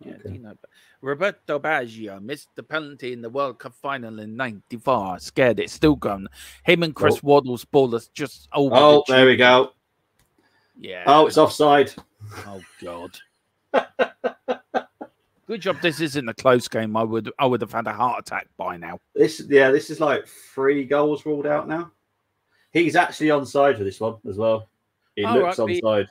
Yeah, Okay. Dino. Roberto Baggio missed the penalty in the World Cup final in '94. Scared it's still gone. Him and Chris Waddle's ball is just over. Oh, there we go. Yeah. Oh, it's offside. Oh God. Good job. This isn't a close game. I would have had a heart attack by now. This is like 3 goals ruled out now. He's actually onside for this one as well. He looks onside.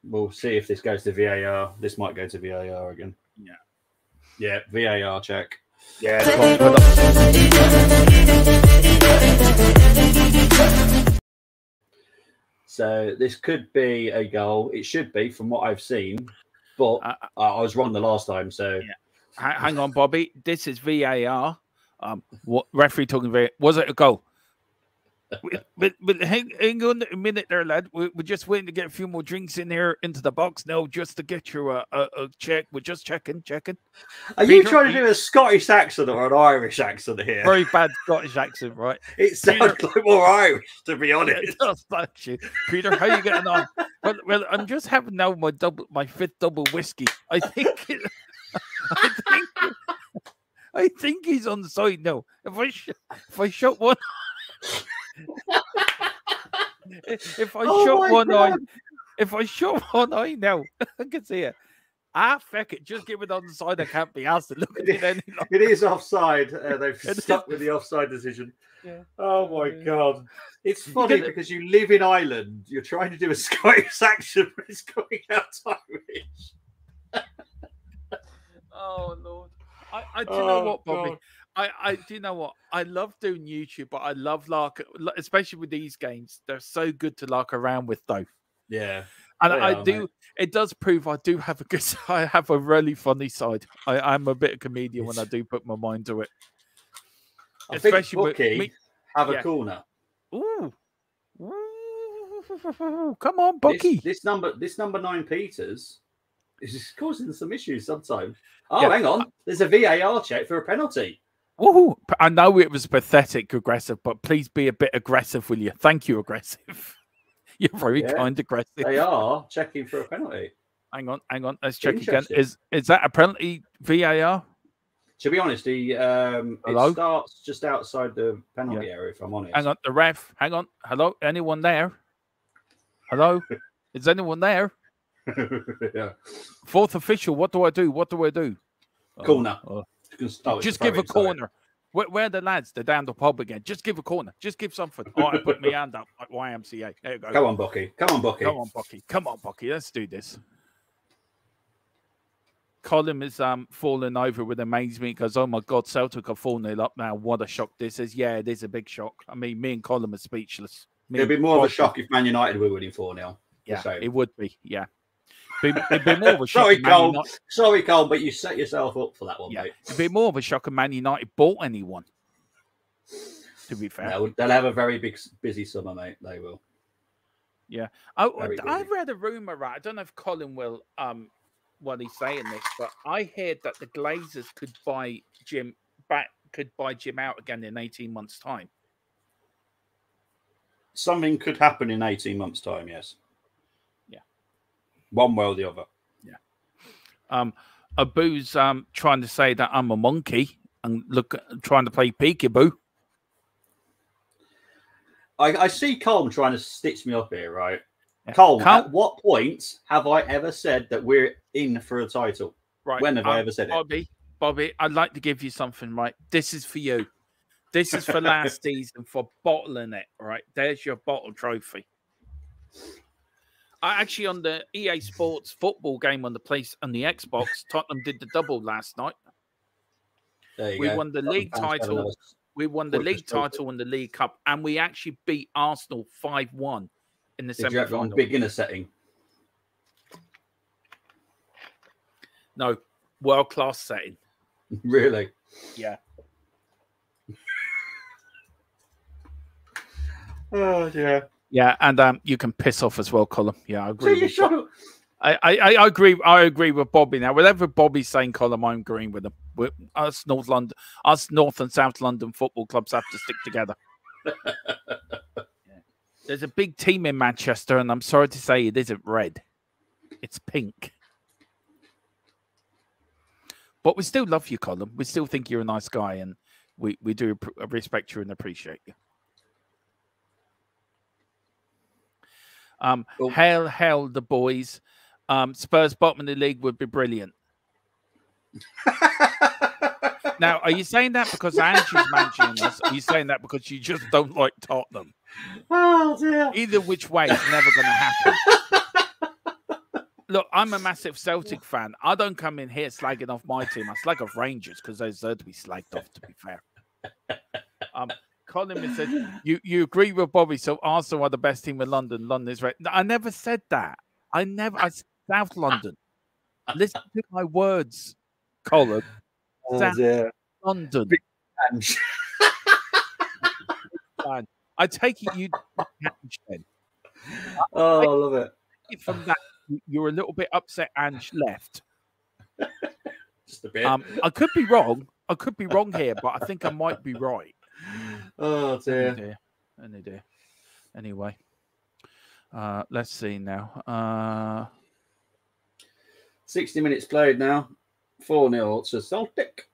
We'll see if this goes to VAR. This might go to VAR again. Yeah. Yeah, VAR check. Yeah. So this could be a goal. It should be from what I've seen, but I was wrong the last time. So yeah. Hang on, Bobby. This is VAR. What referee talking about? Was it a goal? But hang on a minute there, lad. We're just waiting to get a few more drinks in here into the box now, just to get you a check. We're just checking. Are you trying to do a Scottish accent or an Irish accent here? Very bad Scottish accent, right? It sounds like more Irish, to be honest. It does, actually. Peter, how you getting on? Well, I'm just having now my 5th double whiskey. I think he's on the side now. If I shut one. If I shut one eye now, I can see it. feck it. Just give it on the side. I can't be asked to look at it any longer. It is offside. They've stuck with the offside decision. Yeah. Oh my God. It's funny because you live in Ireland. You're trying to do a Scottish accent, but it's coming out Irish. Oh, Lord. I do you know what, Bobby? God. I do you know what? I love doing YouTube, but I love especially with these games. They're so good to lark around with, though. Yeah. And Mate. it does prove I do have I have a really funny side. I'm a bit of a comedian when I do put my mind to it. I think Buckie have a corner. Ooh. Come on, Buckie. This number 9 Peters is causing some issues sometimes. Oh, hang on. There's a VAR check for a penalty. Woohoo. I know it was pathetic aggressive, but please be a bit aggressive, will you? Thank you, aggressive. You're very kind aggressive. They are checking for a penalty. Hang on. Let's check again. Is that a penalty VAR? To be honest, it starts just outside the penalty area, if I'm honest. Hang on, the ref. Hang on. Hello? Anyone there? Hello? Is anyone there? Yeah. Fourth official, what do I do? What do I do? Corner. Just give a corner. Where are the lads? They're down the pub again. Just give a corner. Just give something. Oh, I put my hand up like YMCA. There you go. Come on, Buckie. Come on, Buckie. Come on, Buckie. Come on, Buckie. Let's do this. Colin is falling over with amazement because, oh my God, Celtic are 4-0 up now. What a shock this is. Yeah, it is a big shock. I mean, me and Colin are speechless. It'd be more of a shock if Man United were winning 4-0. Yeah, it would be. Yeah. It'd be more of a shock. Sorry, Cole, but you set yourself up for that one, mate. It'd be more of a shock if Man United bought anyone. To be fair, they'll have a very busy summer, mate. They will. Yeah, I read a rumor. Right, I don't know if Colin will while he's saying this, but I heard that the Glazers could buy Jim out again in 18 months' time. Something could happen in 18 months' time. Yes. One way or the other. Yeah. Abu's trying to say that I'm a monkey and trying to play peekaboo. I see Colm trying to stitch me up here, right? Yeah. Colm, at what point have I ever said that we're in for a title? Right. When have I ever said it? Bobby, I'd like to give you something, right? This is for you. This is for last season for bottling it, right? There's your bottle trophy. Actually, on the EA Sports football game on the Xbox, Tottenham did the double last night. We won the league title. We won the league title and the League Cup, and we actually beat Arsenal 5-1 in the semi-final. Beginner setting. No, world-class setting. Really? Yeah. Oh, yeah. Yeah, and you can piss off as well, Colin. Yeah, I agree. I agree. I agree with Bobby now. Whatever Bobby's saying, Colin, I'm agreeing with him. Us North and South London football clubs have to stick together. There's a big team in Manchester, and I'm sorry to say it isn't red. It's pink. But we still love you, Colin. We still think you're a nice guy, and we do respect you and appreciate you. Hail the boys. Spurs bottom of the league would be brilliant. Now, are you saying that because Angie's managing us? Or are you saying that because you just don't like Tottenham? Oh, dear. Either which way, it's never going to happen. Look, I'm a massive Celtic fan. I don't come in here slagging off my team. I slag off Rangers because they deserve to be slagged off, to be fair. Colin said, you agree with Bobby, so Arsenal are the best team in London. London is right. I never said that. I said South London. Listen to my words, Colin. South London. I take it you then. Oh, I love it. From that, you're a little bit upset Ange left. Just a bit. I could be wrong. I could be wrong here, but I think I might be right. Oh, dear. Anyway, let's see now. 60 minutes played now. 4-0 to Celtic.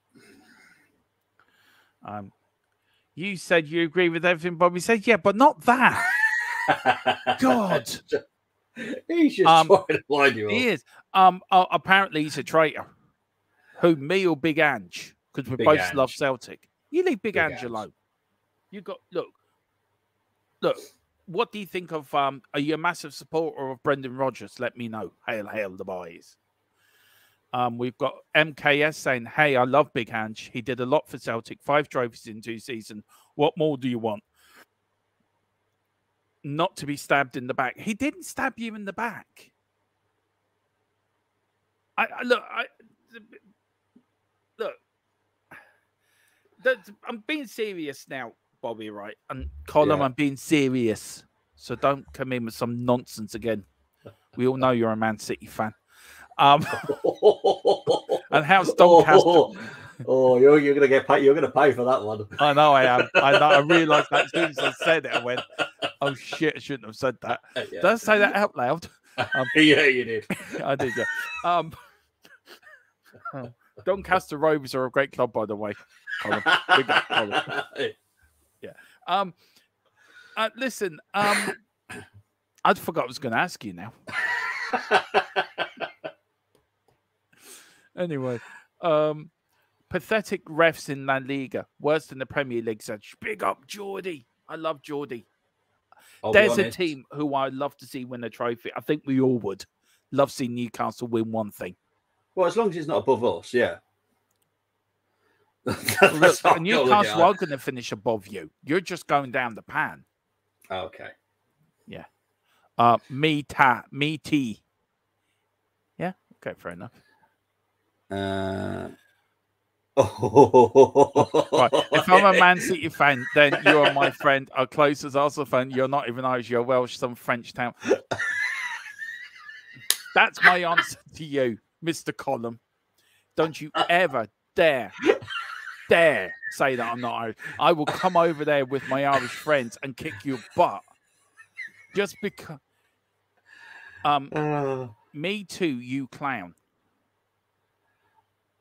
You said you agree with everything Bobby said. Yeah, but not that. God. He's just trying to wind you He up. is. Apparently he's a traitor. Who, me or Big Ange? Because we Big both Ange. love Celtic. You leave Big Ange Ange. alone. You got look. What do you think of? Are you a massive supporter of Brendan Rodgers? Let me know. Hail the boys. We've got MKS saying, "Hey, I love Big Ange. He did a lot for Celtic. 5 trophies in 2 seasons. What more do you want? Not to be stabbed in the back. He didn't stab you in the back. Look. I'm being serious now, Bobby. Right, and Colin, I'm being serious. So don't come in with some nonsense again. We all know you're a Man City fan. And how's Doncaster? You're gonna get paid. You're gonna pay for that one. I know I am. I know. I realised that as soon as I said it, I went, "Oh shit! I shouldn't have said that." Did I say that out loud? Yeah, you did. I did. Yeah. Doncaster Rovers are a great club, by the way. Colin. Big up, Colin. Yeah. Listen. I forgot I was going to ask you now. Anyway, pathetic refs in La Liga, worse than the Premier League. Said, big up, Geordie. I love Geordie. There's a team who I'd love to see win a trophy. I think we all would love seeing Newcastle win one thing. Well, as long as it's not above us, yeah. Look, Newcastle are going to finish above you. You're just going down the pan. Okay. Yeah. Me tea. Yeah. Okay. Fair enough. Right. If I'm a Man City fan, then you are my friend. Our closest Arsenal fan. You're not even Irish. You're Welsh. Some French town. That's my answer to you, Mr. Column. Don't you ever dare say that I'm not Irish. I will come over there with my Irish friends and kick your butt. Just because. Me too, you clown.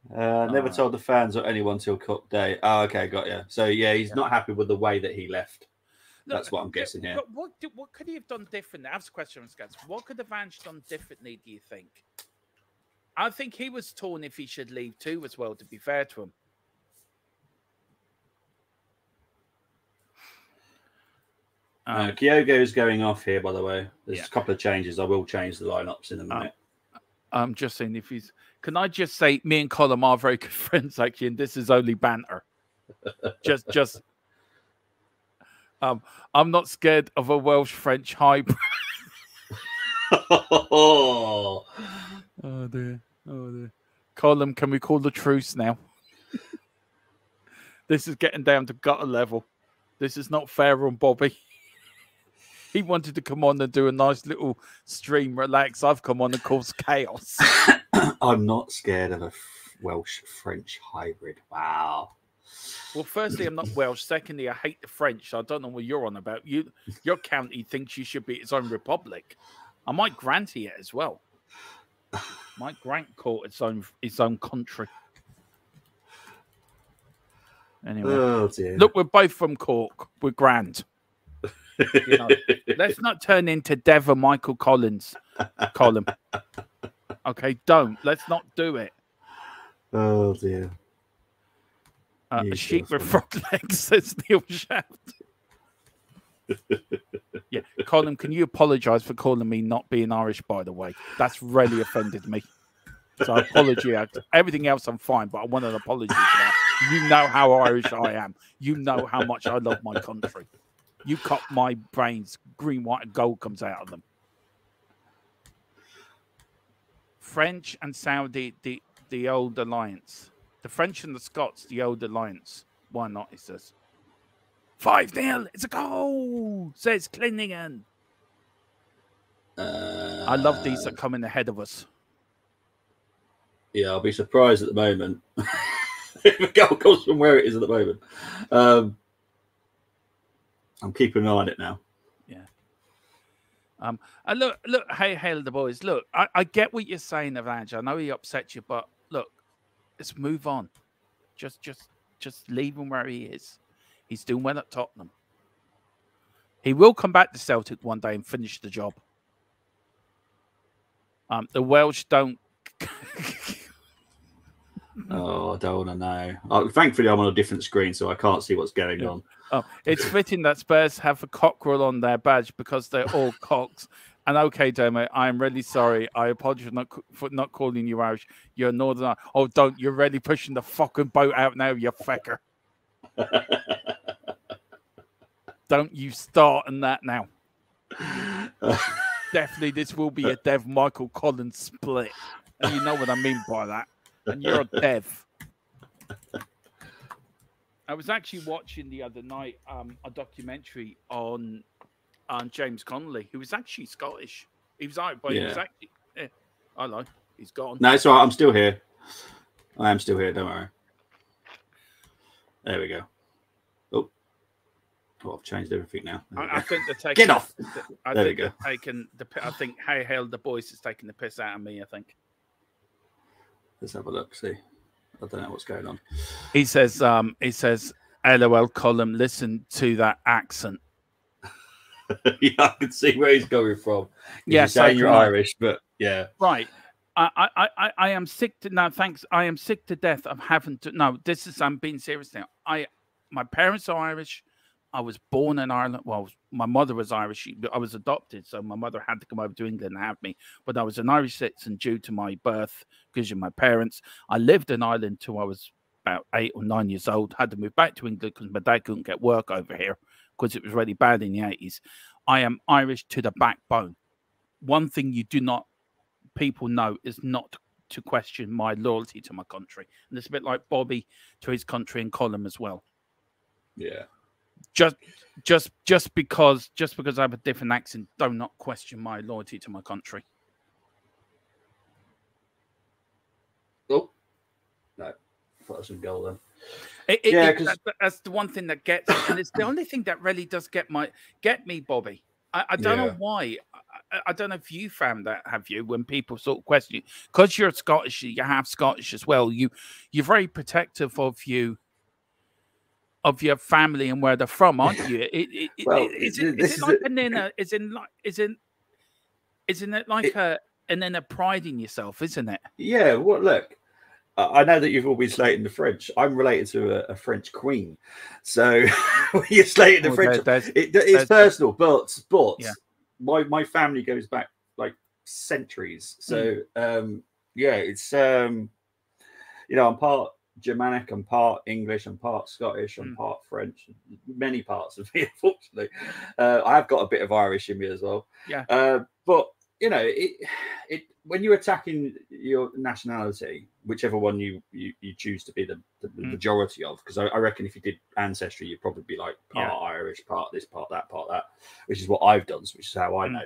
Never told the fans or anyone till Cup Day. Oh, okay, got you. So yeah, he's not happy with the way that he left. Look, that's what I'm guessing here. What could he have done differently? I have a question, Scats. What could have Ange done differently, do you think? I think he was torn if he should leave too as well, to be fair to him. Kyogo's going off here, by the way. There's a couple of changes. I will change the lineups in a minute. I'm just saying, if he's... Can I just say, me and Colin are very good friends, actually, and this is only banter. just... I'm not scared of a Welsh-French hybrid. Oh dear. Colin, can we call the truce now? This is getting down to gutter level. This is not fair on Bobby. He wanted to come on and do a nice little stream, relax. I've come on and cause chaos. I'm not scared of a Welsh-French hybrid. Wow. Well, firstly, I'm not Welsh. Secondly, I hate the French. So I don't know what you're on about. Your county thinks you should be its own republic. I might grant it as well. Might grant court its own country. Anyway, look, we're both from Cork. We're grand. You know, let's not turn into Devon Michael Collins, Colin. Okay, don't. Let's not do it. Oh dear. A sheep with frog legs, says Neil Shaft. Yeah, Colin, can you apologise for calling me not being Irish, by the way? That's really offended me. So I apologise. Everything else I'm fine, but I want an apology for that. You know how Irish I am. You know how much I love my country. You cut my brains, green, white, and gold comes out of them. French and Saudi, the old alliance. The French and the Scots, the old alliance. Why not, he says. 5-0, it's a goal, says Clinningan. I love these that come in ahead of us. Yeah, I'll be surprised at the moment. If a goal comes from where it is at the moment. I'm keeping an eye on it now. Yeah. And look, hey, the boys. Look, I get what you're saying, Evange. I know he upset you, but look, let's move on. Just leave him where he is. He's doing well at Tottenham. He will come back to Celtic one day and finish the job. The Welsh don't. Oh, I don't want to know. Oh, thankfully, I'm on a different screen, so I can't see what's going on. Oh, it's fitting that Spurs have a cockerel on their badge because they're all cocks. And okay, Demo, I'm really sorry. I apologize for not calling you Irish. You're Northern. Oh, don't. You're really pushing the fucking boat out now, you fecker. Don't you start on that now. Definitely, this will be a Dev Michael Collins split. And you know what I mean by that. And you're a Dev. I was actually watching the other night a documentary on James Connolly, who was actually Scottish. He was out, but he was actually. Hello, he's gone. No, it's all right. I'm still here. I am still here. Don't worry. There we go. Oh, I've changed everything now. I think they're taking. Get off. There we go. I think Hey Hail the Boys is taking the piss out of me. I think. Let's have a look. See. I don't know what's going on. He says, LOL column, listen to that accent. Yeah, I can see where he's going from. Yeah, you're saying you're Irish, but yeah. Right. I am sick to now, thanks. I am sick to death of having to I'm being serious now. My parents are Irish. I was born in Ireland. Well, my mother was Irish. I was adopted, so my mother had to come over to England and have me. But I was an Irish citizen due to my birth because of my parents. I lived in Ireland till I was about 8 or 9 years old. Had to move back to England because my dad couldn't get work over here because it was really bad in the 80s. I am Irish to the backbone. One thing people know is not to question my loyalty to my country. And it's a bit like Bobby to his country and Colin as well. Yeah. Just because I have a different accent, do not question my loyalty to my country. Oh no, thought I was in goal then. That's the one thing that gets, and it's the only thing that really does get me, Bobby. I don't know why. I don't know if you found that, have you? When people sort of question you, because you're Scottish, you have Scottish as well. You're very protective of your family and where they're from, aren't you? Is it like an inner? Isn't it like an inner pride in yourself? Isn't it? Yeah. Well, look, I know that you've all been slating the French. I'm related to a French queen, so you're slating the French. It's personal, but yeah. My family goes back like centuries. So it's I'm part Germanic, I'm part English, I'm part Scottish, I'm part French, many parts of me, unfortunately. I have got a bit of Irish in me as well. Yeah. But it when you're attacking your nationality, whichever one you choose to be the majority of, because I reckon if you did ancestry, you'd probably be like part Irish, part this, part that, which is what I've done, which is how I know.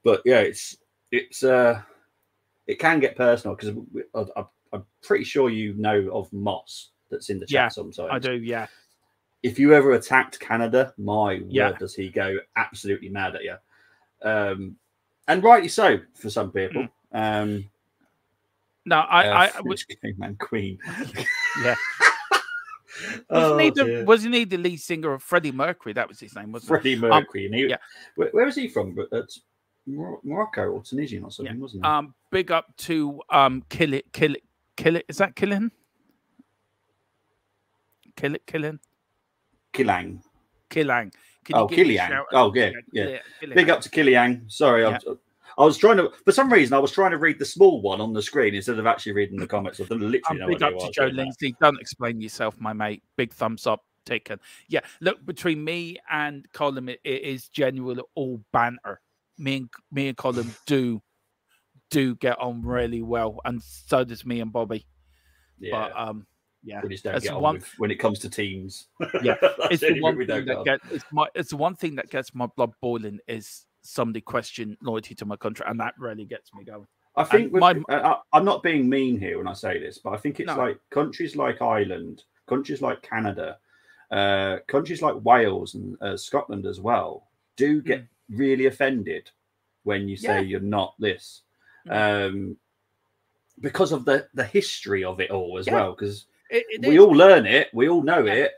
But yeah, it can get personal because I'm pretty sure you know of Moss that's in the chat sometimes. I do, yeah. If you ever attacked Canada, my word, does he go absolutely mad at you. And rightly so for some people. No, I was man Queen. Yeah. Wasn't he the lead singer of Freddie Mercury? That was his name, wasn't it? Freddie Mercury. Where was he from? Morocco or Tunisian or something, wasn't he? Big up to Kill It. Is that Killing? Killing. Killang. Killiang. Oh, yeah. Big up to Killiang. Sorry, I was trying to. For some reason, I was trying to read the small one on the screen instead of actually reading the comments. I literally big up to Joe Lindsay. Don't explain yourself, my mate. Big thumbs up taken. Yeah, look, between me and Colin, it is genuine all banter. Me and Colin do get on really well, and so does me and Bobby. Yeah. But we just don't get on when it comes to teams. Yeah, it's the one thing it's the one thing that gets my blood boiling is somebody question loyalty to my country, and that really gets me going. I think I'm not being mean here when I say this, but I think it's like countries like Ireland, countries like Canada, countries like Wales and Scotland as well do get really offended when you say you're not this, because of the history of it all as well. Because we all learn it, we all know it.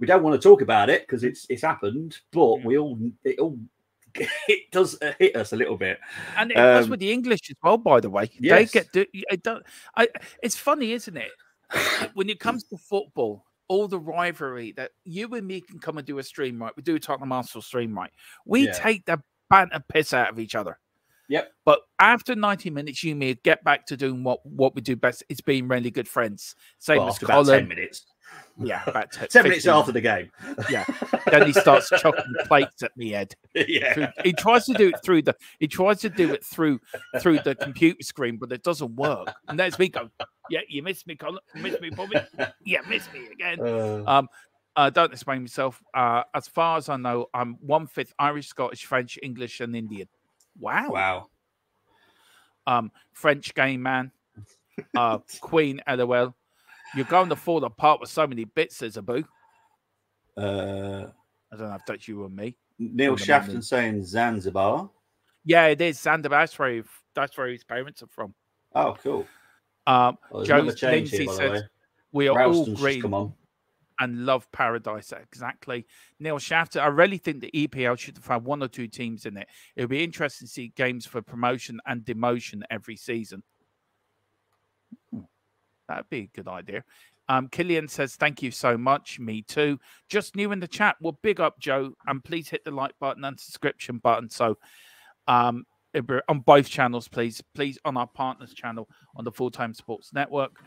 We don't want to talk about it because it's happened, but it all it does hit us a little bit. And it does with the English as well, by the way. Yes. They get it does. It's funny, isn't it? When it comes to football, all the rivalry that you and me can come and do a stream, right? We do a Tottenham Arsenal stream, right? We take the banter piss out of each other. Yep. But after 90 minutes, you and me get back to doing what we do best. It's being really good friends. Same as after Colin. about 10 minutes. Yeah, about 10 minutes after the game. Yeah. Then he starts chucking plates at me head. Yeah. He tries to do it through the the computer screen, but it doesn't work. And there's me go, yeah, you missed me, Colin. You missed me, Bobby. Yeah, missed me again. Don't explain myself. As far as I know, I'm 1/5 Irish, Scottish, French, English, and Indian. Wow. French gay man. Queen, LOL. You're going to fall apart with so many bits, says Abu. I don't know if that's you or me. Neil Shafton saying Zanzibar. Yeah, it is Zanzibar. That's where his parents are from. Oh, cool. Joe Lindsay says we are all green come on. and love paradise. Exactly. Neil Shafton, I really think the EPL should have had 1 or 2 teams in it. It would be interesting to see games for promotion and demotion every season. That'd be a good idea. Killian says, thank you so much. Me too. Just new in the chat. Well, big up, Joe. And please hit the like button and subscription button. So on both channels, please on our partners channel on the Full Time Sports Network.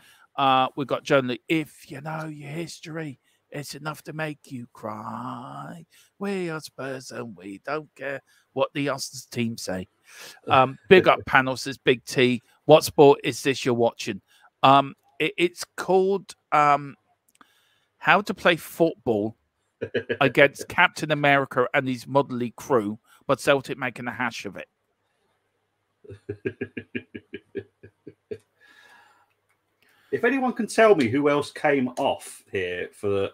We've got Joe Lee. If you know your history, it's enough to make you cry. We are Spurs and we don't care what the Austin team say. Big up panel, says Big T. What sport is this you're watching? It's called How to Play Football Against Captain America and his motley crew, but Celtic making a hash of it. If anyone can tell me who else came off here for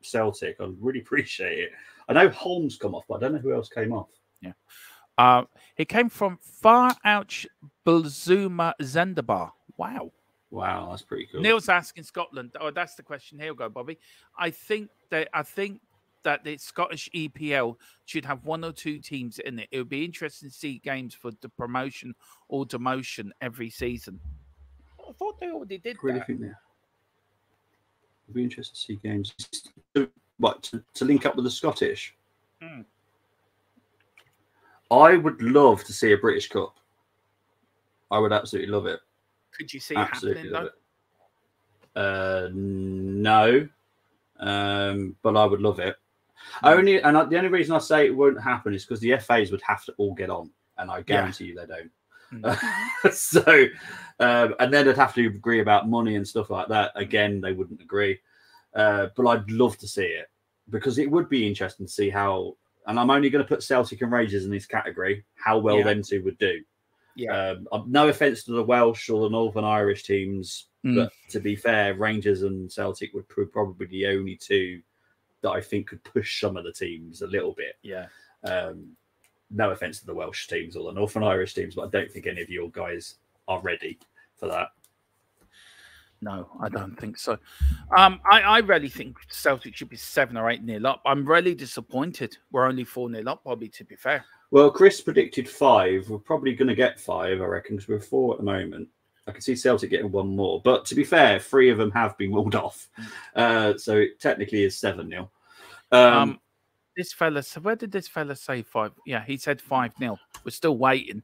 Celtic, I'd really appreciate it. I know Holmes come off, but I don't know who else came off. Yeah. He came from Far Out Bulzuma Zendabar. Wow. Wow, that's pretty cool. Neil's asking Scotland. Oh, that's the question. Here we go, Bobby. I think that the Scottish EPL should have 1 or 2 teams in it. It would be interesting to see games for the promotion or demotion every season. I thought they already did really that. Think that. It'd be interesting to see games. To link up with the Scottish? I would love to see a British Cup. I would absolutely love it. Could you see it happening, though? No. But I would love it. The only reason I say it won't happen is because the FAs would have to all get on, and I guarantee you they don't. And then they'd have to agree about money and stuff like that. Again, they wouldn't agree. But I'd love to see it because it would be interesting to see how. And I'm only going to put Celtic and Rangers in this category. How well them two would do. Yeah. No offense to the Welsh or the Northern Irish teams, but to be fair, Rangers and Celtic would probably be the only two that I think could push some of the teams a little bit. Yeah. No offense to the Welsh teams or the Northern Irish teams, but I don't think any of your guys are ready for that. No, I don't think so. I really think Celtic should be 7 or 8-0 up. I'm really disappointed. We're only 4-0 up, Bobby, to be fair. Well, Chris predicted 5. We're probably going to get 5, I reckon, because we're 4 at the moment. I can see Celtic getting 1 more. But to be fair, 3 of them have been ruled off. So it technically is 7-0. This fella, so where did this fella say 5? Yeah, he said 5-0. We're still waiting.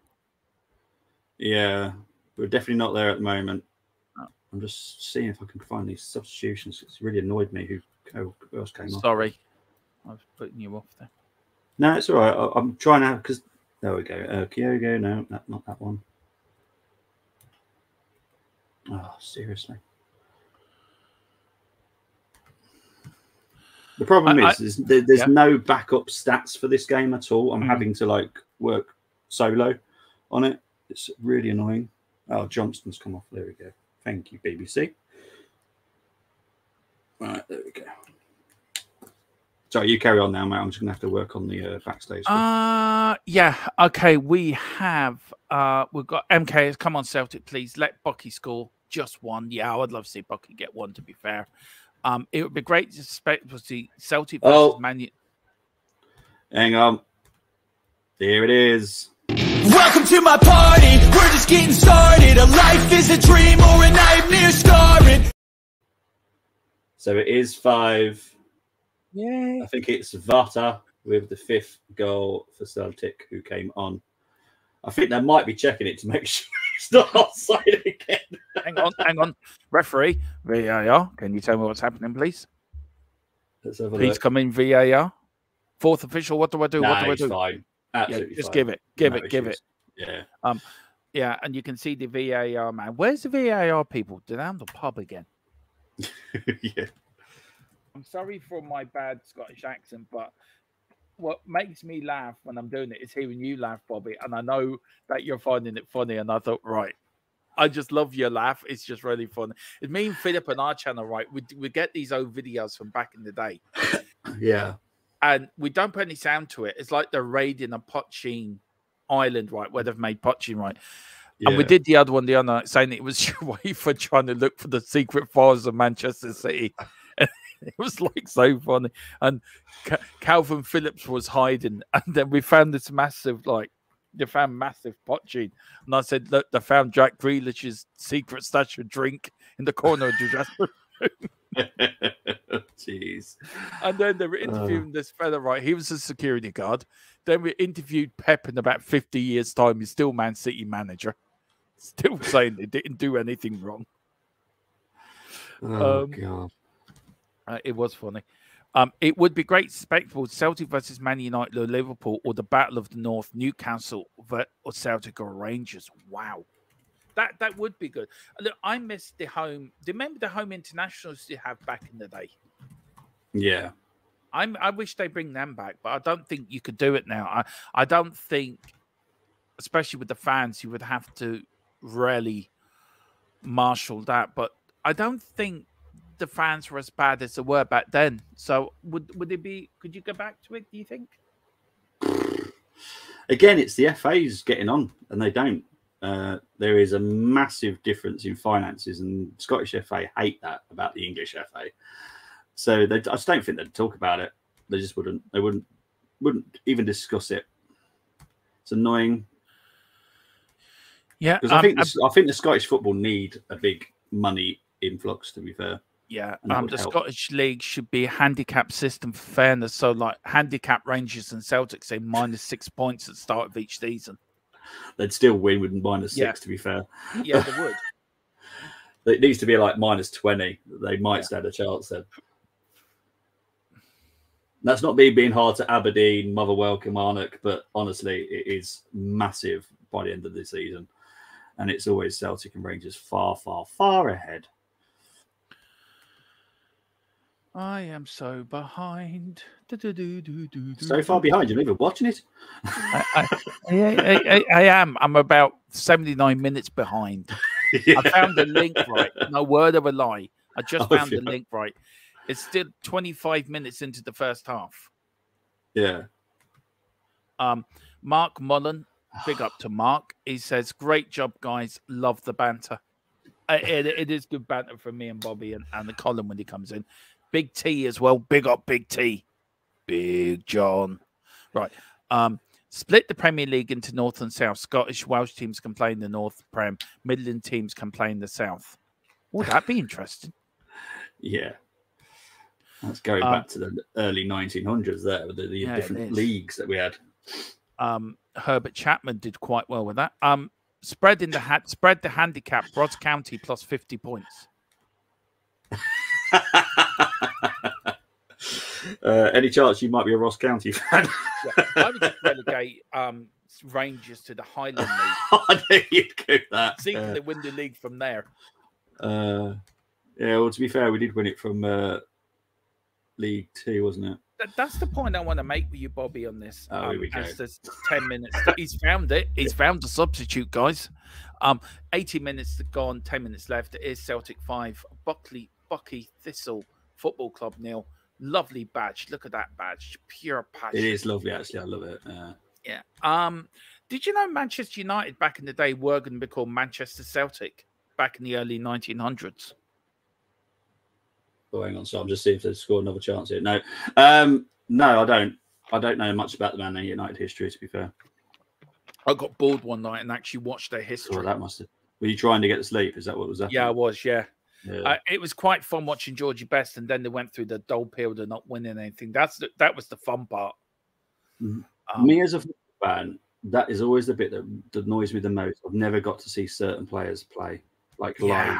Yeah, we're definitely not there at the moment. I'm just seeing if I can find these substitutions. It's really annoyed me who else came off. Sorry. I was putting you off there. No, it's all right. I'm trying to, because there we go. Kyogo, no, not that one. Oh, seriously. The problem is there's no backup stats for this game at all. I'm having to work solo on it. It's really annoying. Oh, Johnston's come off. There we go. Thank you, BBC. Right, there we go. Sorry, you carry on now, mate. I'm just going to have to work on the backstage. Yeah. Okay, we have... we've got MK. Come on, Celtic, please. Let Buckie score just 1. Yeah, I would love to see Buckie get 1, to be fair. It would be great to see Celtic versus Man United. Hang on. Here it is. Welcome to my party, we're just getting started. A life is a dream or a nightmare scarring. So it is 5. Yeah. I think it's Vata with the 5th goal for Celtic who came on. I think they might be checking it to make sure it's not offside again. Hang on. Referee, VAR. Can you tell me what's happening, please? Let's have a Please look. come in, VAR. Fourth official, what do I do? No, What do I it's do? fine. Absolutely just fine. give it. Give it. Yeah. Yeah, and you can see the VAR man. Where's the VAR people? Did they have the pub again? Yeah. I'm sorry for my bad Scottish accent, but what makes me laugh when I'm doing it is hearing you laugh, Bobby. And I know that you're finding it funny. And I thought, right, I just love your laugh. It's just really fun. It's me and Philip on our channel, right? We get these old videos from back in the day. Yeah. And we don't put any sound to it. It's like they're raiding a poaching island, right, where they've made poaching, right? Yeah. And we did the other one the other night, saying it was your way for trying to look for the secret files of Manchester City. It was like so funny. And Calvin Phillips was hiding, and then we found this massive, like, they found massive poaching. And I said, look, they found Jack Grealish's secret stash of drink in the corner of the dressing room. Jeez. And then they were interviewing this fella, right? He was a security guard. Then we interviewed Pep in about 50 years' time. He's still Man City manager. Still saying they didn't do anything wrong. Oh, God. It was funny. It would be great spectacle: Celtic versus Man United or Liverpool, or the Battle of the North, Newcastle or Celtic or Rangers. Wow. That would be good. Look, I miss the home. Do you remember the home internationals you have back in the day? Yeah. I wish they bring them back, but I don't think you could do it now. I don't think, especially with the fans, you would have to really marshal that. But I don't think the fans were as bad as they were back then. So would it be? Could you go back to it? Do you think? Again, it's the FA's getting on, and they don't. There is a massive difference in finances, and Scottish FA hate that about the English FA. So I just don't think they'd talk about it. They just wouldn't. They wouldn't even discuss it. It's annoying. Yeah, because I think the Scottish football need a big money influx. To be fair. Yeah, the Scottish League should be a handicap system for fairness. So, like, handicap Rangers and Celtic say -6 points at the start of each season. They'd still win with -6, to be fair. Yeah, they would. It needs to be like -20. They might stand a chance then. That's not me being hard to Aberdeen, Motherwell, Kilmarnock, but honestly, it is massive by the end of the season. And it's always Celtic and Rangers far, far, far ahead. I am so behind. So far behind, you're not even watching it? I am. I'm about 79 minutes behind. Yeah. I found the link right. No word of a lie. I just found the link right. It's still 25 minutes into the first half. Yeah. Mark Mullen, big up to Mark. He says, great job, guys. Love the banter. It is good banter from me and Bobby and the Colin when he comes in. Big T as well. Big up Big T. Big John. Right. Split the Premier League into North and South. Scottish, Welsh teams can play in the North Prem. Midland teams can play in the South. Would that be interesting? Yeah. That's going back to the early 1900s there with the different leagues that we had. Herbert Chapman did quite well with that. Spread the handicap. Ross County plus 50 points. Any chance you might be a Ross County fan? Yeah, I would just relegate Rangers to the Highland League. I knew you'd go that. See if they win the league from there. Yeah, well, to be fair, we did win it from League 2, wasn't it? That's the point I want to make with you, Bobby, on this. Here we go. There's 10 minutes. He's found it. He's found the substitute, guys. 80 minutes gone, 10 minutes left. It is Celtic 5, Buckie Thistle Football Club 0. Lovely badge. Look at that badge. Pure passion. It is lovely, actually. I love it. Yeah. Did you know Manchester United back in the day were going to be called Manchester Celtic back in the early 1900s? Oh, hang on. So I'm just seeing if they've scored another chance here. No. No, I don't. I don't know much about the Man United history, to be fair. I got bored one night and actually watched their history. Oh, that must have. Were you trying to get to sleep? Is that what was happening? Yeah, I was. Yeah. Yeah. It was quite fun watching Georgie Best, and then they went through the dull period of not winning anything. That was the fun part. Me as a fan, that is always the bit that annoys me the most. I've never got to see certain players play live.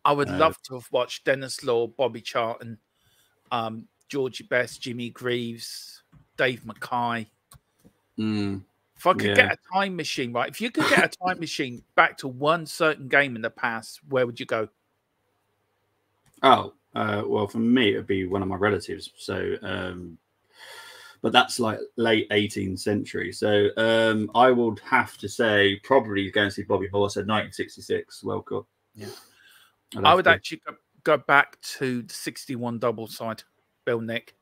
I would love to have watched Dennis Law, Bobby Charlton, Georgie Best, Jimmy Greaves, Dave Mackay. If I could get a time machine, right? If you could get a time machine back to one certain game in the past, where would you go? Oh, well, for me, it would be one of my relatives. So, but that's like late 18th century. So I would have to say probably go and see Bobby Moore. Said 1966 World Cup. Yeah, I would actually go back to the 61 double side, Bill Nick.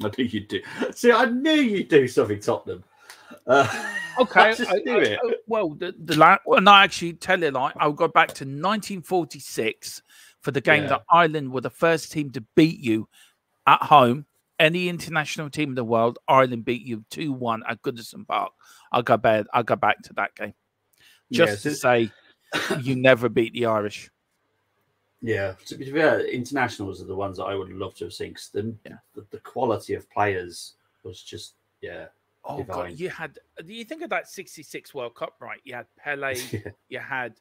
I knew you'd do. See, I knew you'd do something Tottenham. Okay, well, and I actually tell you, like, I'll go back to 1946 for the game that Ireland were the first team to beat you at home. Any international team in the world, Ireland beat you 2-1 at Goodison Park. I'll go back to that game just to say you never beat the Irish. Yeah, to be fair, internationals are the ones that I would love to have seen because the quality of players was just Oh divine. God, you think of that 66 World Cup, right? You had Pele, you had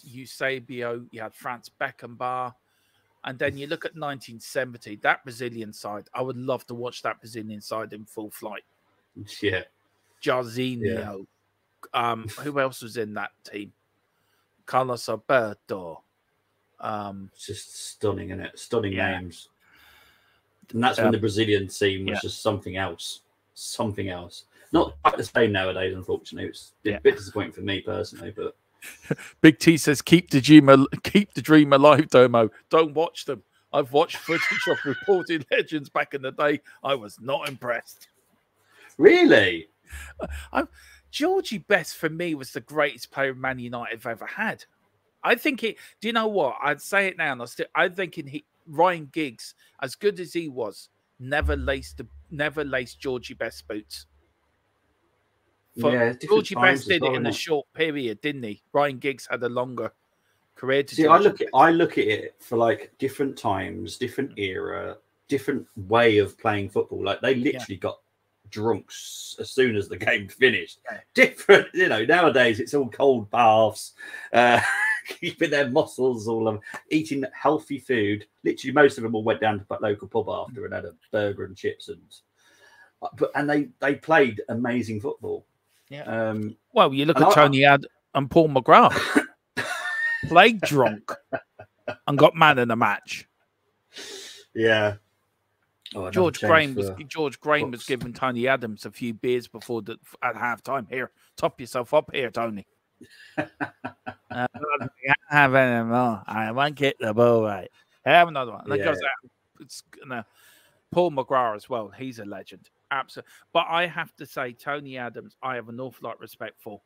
Eusebio, you had Franz Beckenbauer, and then you look at 1970, that Brazilian side. I would love to watch that Brazilian side in full flight. Yeah. Jairzinho. Who else was in that team? Carlos Alberto. It's just stunning, isn't it? Stunning names. And that's when the Brazilian team was just something else. Something else. Not quite the same nowadays, unfortunately. It's a bit disappointing for me personally, but Big T says, keep the dream alive, Domo. Don't watch them. I've watched footage of reported legends back in the day. I was not impressed. Really? Georgie Best, for me, was the greatest player Man United have ever had. I think do you know what? I'd say it now, and I'm thinking Ryan Giggs, as good as he was, never laced Georgie Best's boots. Georgie Best did it in a short period, didn't he? Ryan Giggs had a longer career to see. I look at it for like different times, different era, different way of playing football. Like they literally got drunk as soon as the game finished. Different, nowadays it's all cold baths, keeping their muscles, all of eating healthy food. Literally, most of them all went down to the local pub after and had a burger and chips, and they played amazing football. Yeah. Well, you look at Tony and Paul McGrath, played drunk and got man in the match. Yeah. George Graham was giving Tony Adams a few beers before at halftime. Here, top yourself up here, Tony. I can't have any more. I won't get the ball right. Have another one. And that goes out. It's Paul McGrath as well. He's a legend. Absolutely. But I have to say, Tony Adams, I have an awful lot of respect for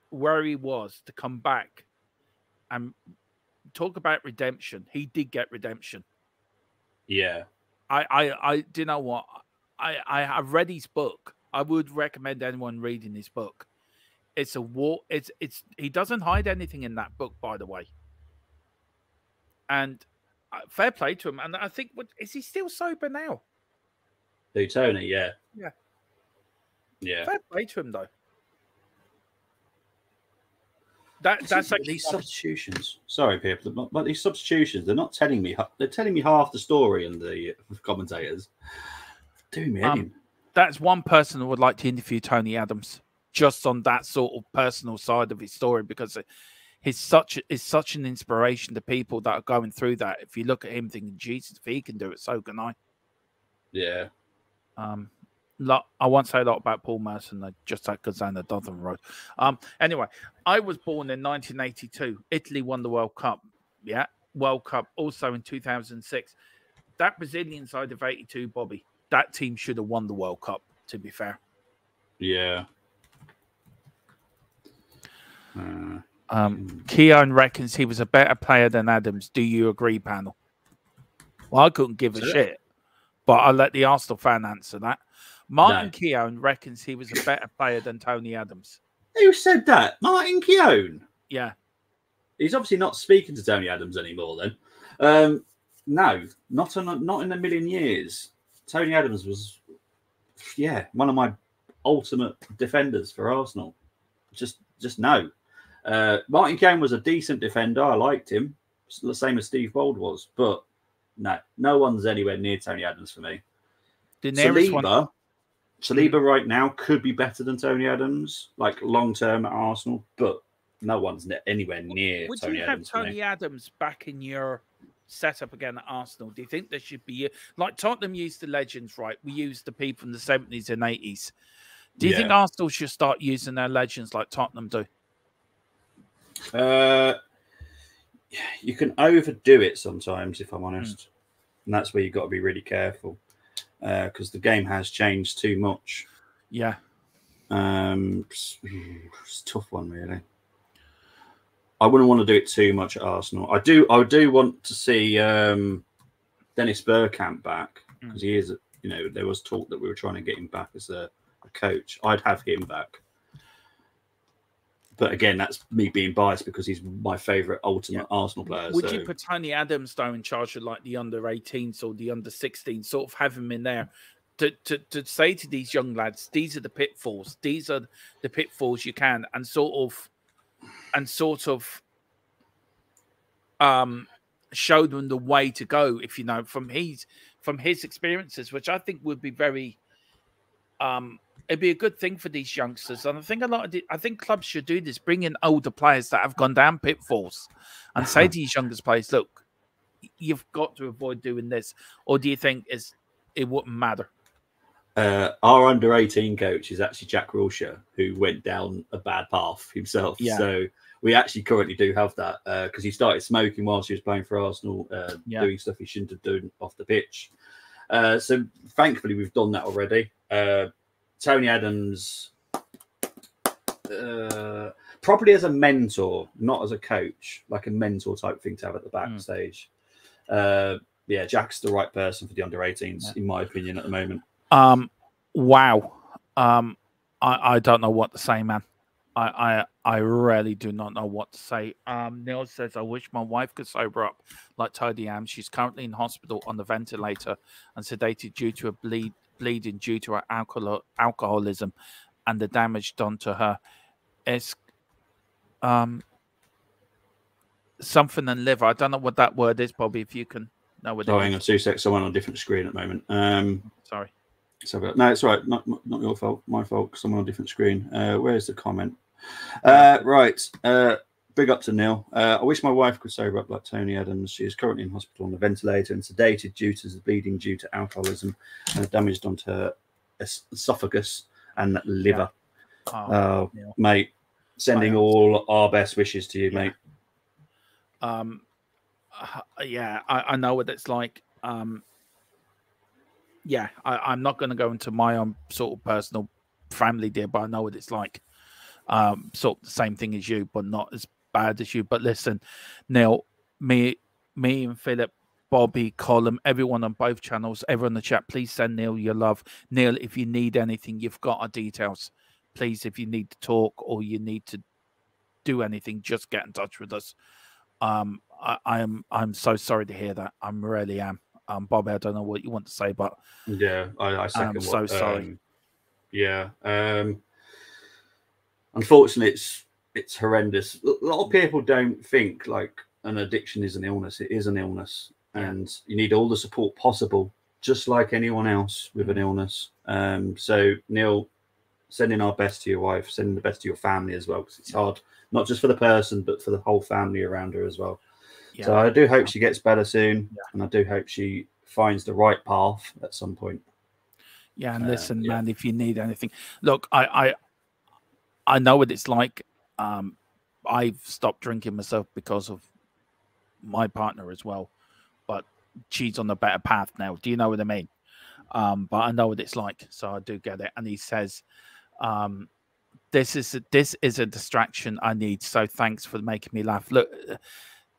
where he was to come back and talk about redemption. He did get redemption. Yeah. I do you know what? I've read his book. I would recommend anyone reading his book. It's a war. He doesn't hide anything in that book, by the way. And fair play to him. And I think, is he still sober now? Who, Tony? Yeah. Yeah. Yeah. Fair play to him, though. That's like these substitutions. Sorry, people, but these substitutions, they're not telling me. They're telling me half the story, and the commentators doing me in. That's one person who would like to interview Tony Adams just on that sort of personal side of his story, because he's such an inspiration to people that are going through that. If you look at him thinking, Jesus, if he can do it, so can I. Yeah. I won't say a lot about Paul Merson, just that because down the Dothan Road. Anyway, I was born in 1982. Italy won the World Cup. Yeah, World Cup also in 2006. That Brazilian side of 82, Bobby, that team should have won the World Cup, to be fair. Yeah. Keown reckons he was a better player than Adams. Do you agree, panel? Well, I couldn't give a shit, but I'll let the Arsenal fan answer that. Martin Keown reckons he was a better player than Tony Adams. Who said that? Martin Keown? Yeah. He's obviously not speaking to Tony Adams anymore then. No, not in a million years. Tony Adams was, one of my ultimate defenders for Arsenal. Just no. Martin Keown was a decent defender. I liked him. The same as Steve Bold was. But no one's anywhere near Tony Adams for me. Saliba right now could be better than Tony Adams, like long-term at Arsenal, but no one's anywhere near Would Tony you Adams. have Tony Adams back in your setup again at Arsenal? Do you think there should be, like Tottenham used the legends, right? We used the people from the 70s and 80s. Do you think Arsenal should start using their legends like Tottenham do? You can overdo it sometimes, if I'm honest. And that's where you've got to be really careful. Because the game has changed too much. Yeah. It's a tough one, really. I wouldn't want to do it too much at Arsenal. I do want to see Dennis Bergkamp back, because he is, there was talk that we were trying to get him back as a coach. I'd have him back. But again, that's me being biased because he's my favourite ultimate Arsenal player. Would you put Tony Adams though in charge of like the under-18s or the under-16s, sort of have him in there to say to these young lads, these are the pitfalls, these are the pitfalls you can, and sort of show them the way to go, if you know, from his experiences, which I think would be very it'd be a good thing for these youngsters. And I think I think clubs should do this, bring in older players that have gone down pitfalls and say to these younger players, look, you've got to avoid doing this. Or do you think it wouldn't matter? Our under-18 coach is actually Jack Wilshere, who went down a bad path himself. Yeah. So we actually currently do have that because he started smoking whilst he was playing for Arsenal, doing stuff he shouldn't have done off the pitch. So thankfully, we've done that already. Tony Adams, probably as a mentor, not as a coach, like a mentor type thing to have at the backstage. Jack's the right person for the under-18s, in my opinion, at the moment. Wow. I don't know what to say, man. I really do not know what to say. Neil says, I wish my wife could sober up like Tony Adams. She's currently in hospital on the ventilator and sedated due to a bleeding due to her alcoholism and the damage done to her. It's something in liver. I don't know what that word is, Bobby, if you can know what it is. Hang on 2 seconds. Someone on a different screen at the moment. Sorry. No, it's all right. Not your fault. My fault. Someone on a different screen. Where's the comment? Right. Big up to Neil. I wish my wife could sober up like Tony Adams. She is currently in hospital on the ventilator and sedated due to the bleeding due to alcoholism and damage done to her esophagus and liver. Yeah. Mate, sending all our best wishes to you, mate. I know what it's like. I'm not going to go into my own sort of personal family deal, but I know what it's like. Sort of the same thing as you, but not as bad as you. But listen, Neil, me and Philip, Bobby, Colin, everyone on both channels, everyone in the chat, please send Neil your love. Neil, if you need anything, you've got our details. Please, if you need to talk or you need to do anything, just get in touch with us. I'm so sorry to hear that. I really am. Bobby, I don't know what you want to say, but I second. I'm so sorry. Unfortunately, it's horrendous. A lot of people don't think like an addiction is an illness. It is an illness, and you need all the support possible, just like anyone else with an illness. So Neil, sending our best to your wife, sending the best to your family as well, because it's hard, not just for the person, but for the whole family around her as well. Yeah. So I do hope she gets better soon, and I do hope she finds the right path at some point. Yeah, and listen, man, if you need anything, look, I know what it's like. I've stopped drinking myself because of my partner as well, but she's on a better path now. Do you know what I mean? But I know what it's like, so I do get it. And he says, this is a distraction I need. So thanks for making me laugh. Look,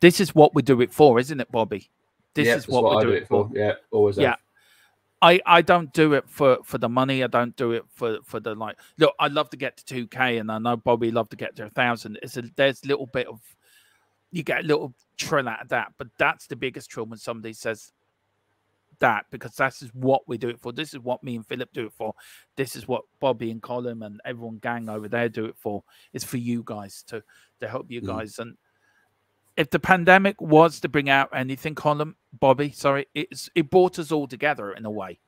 this is what we do it for, isn't it, Bobby? This is what we do it for. Yeah, always. Yeah. I don't do it for the money. I don't do it for the like. Look, I love to get to 2K, and I know Bobby loved to get to 1,000. There's a little bit of, you get a little thrill out of that, but that's the biggest thrill when somebody says that, because that's is what we do it for. This is what me and Philip do it for. This is what Bobby and Colin and everyone gang over there do it for. It's for you guys to help you guys. And if the pandemic was to bring out anything, Colin, Bobby, sorry, it brought us all together in a way.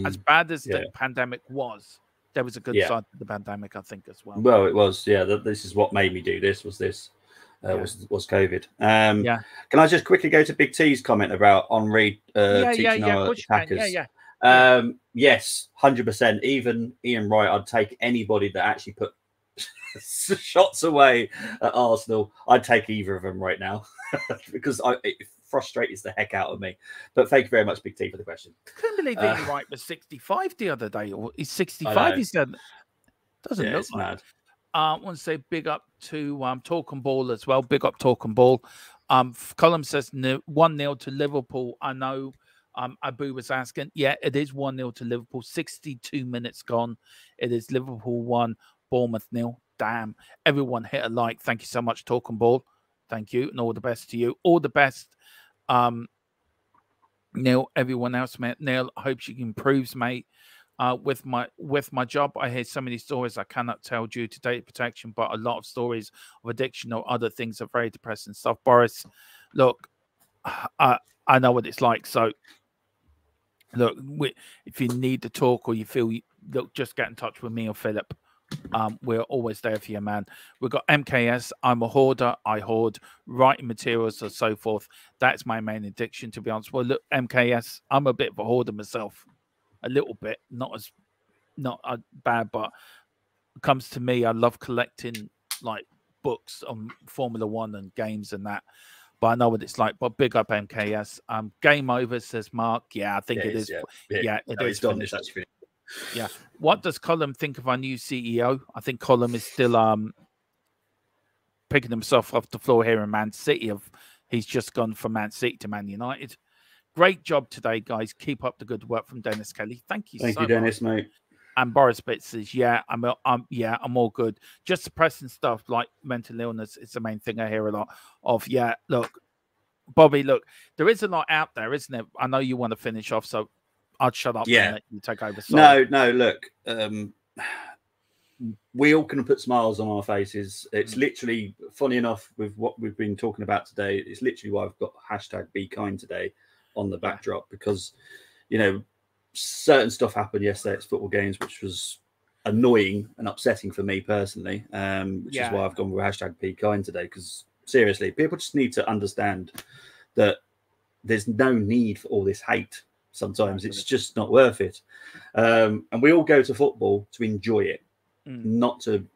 As bad as the pandemic was, there was a good side to the pandemic, I think, as well. Well, it was, this is what made me do this. Was COVID. Can I just quickly go to Big T's comment about Henri teaching our attackers? Yes, 100%. Even Ian Wright, I'd take anybody that actually put shots away at Arsenal. I'd take either of them right now because it frustrates the heck out of me. But thank you very much, Big T, for the question. I couldn't believe Ian Wright was 65 the other day, or he's 65. He said, doesn't look like mad. I want to say big up to Talk and Ball as well. Big up Talk and Ball. Colin says 1-0 to Liverpool. I know Abu was asking. Yeah, it is 1-0 to Liverpool. 62 minutes gone. It is Liverpool 1, Bournemouth 0. Damn. Everyone hit a like. Thank you so much, Talk and Ball. Thank you. And all the best to you. All the best, Neil. Everyone else, mate. Neil, I hope she improves, mate. With my job, I hear so many stories I cannot tell due to data protection, but a lot of stories of addiction or other things are very depressing stuff. Boris, look, I know what it's like. So, look, if you need to talk or you feel, look, just get in touch with me or Philip. We're always there for you, man. We've got MKS. I'm a hoarder. I hoard writing materials and so forth. That's my main addiction, to be honest. Well, look, MKS, I'm a bit of a hoarder myself. A little bit, not bad, but it comes to me, I love collecting like books on Formula One and games and that. But I know what it's like. But big up MKS. Game over, says Mark. Yeah, I think it is. Yeah, it is. It's actually yeah. What does Colin think of our new CEO? I think Colin is still picking himself off the floor here in Man City. He's just gone from Man City to Man United. Great job today, guys. Keep up the good work from Dennis Kelly. Thank you so much. Thank you, Dennis, mate. And Boris Bitts says, I'm all good. Just suppressing stuff like mental illness is the main thing I hear a lot of. Yeah, look, Bobby, look, there is a lot out there, isn't it? I know you want to finish off, so I'd shut up and let you take over. Sorry. No, look, we all can put smiles on our faces. It's literally, funny enough, with what we've been talking about today, it's literally why I've got hashtag Be Kind today on the backdrop, because certain stuff happened yesterday at football games which was annoying and upsetting for me personally, which is why I've gone with hashtag Be Kind today, because seriously, people just need to understand that there's no need for all this hate. Sometimes it's just not worth it, and we all go to football to enjoy it, not to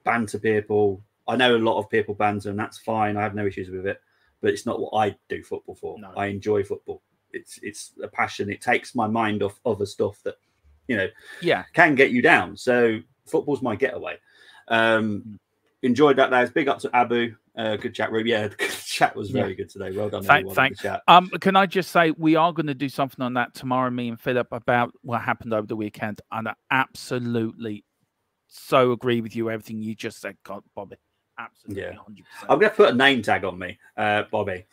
banter people. I know a lot of people banter, and that's fine. I have no issues with it. But it's not what I do football for. No. I enjoy football. It's a passion. It takes my mind off other stuff that, can get you down. So football's my getaway. Enjoyed that, lads. Big up to Abu. Good chat room. Yeah, the chat was very good today. Well done. Thanks. Can I just say we are going to do something on that tomorrow, me and Philip, about what happened over the weekend. And I absolutely so agree with you. Everything you just said, Bobby. Absolutely, 100%. I'm going to put a name tag on me, Bobby.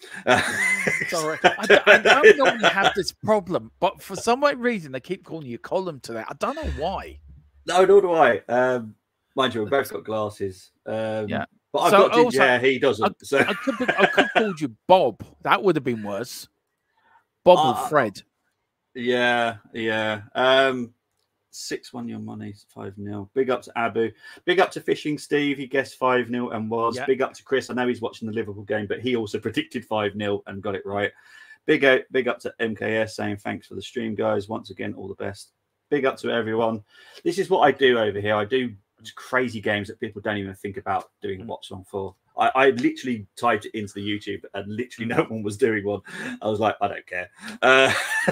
Sorry, I don't normally have this problem, but for some reason they keep calling you Colin today. I don't know why. No, nor do I. Mind you, we've both got glasses. But I've got ginger hair. He doesn't. I could have called you Bob. That would have been worse. Bob or Fred. Yeah. 6-1 your money, 5-0. Big up to Abu. Big up to Fishing Steve. He guessed 5-0 and was. Yeah. Big up to Chris. I know he's watching the Liverpool game, but he also predicted 5-0 and got it right. Big up to MKS saying thanks for the stream, guys. Once again, all the best. Big up to everyone. This is what I do over here. I do crazy games that people don't even think about doing Watchalong for. I literally typed it into the YouTube and literally no one was doing one. I was like, I don't care.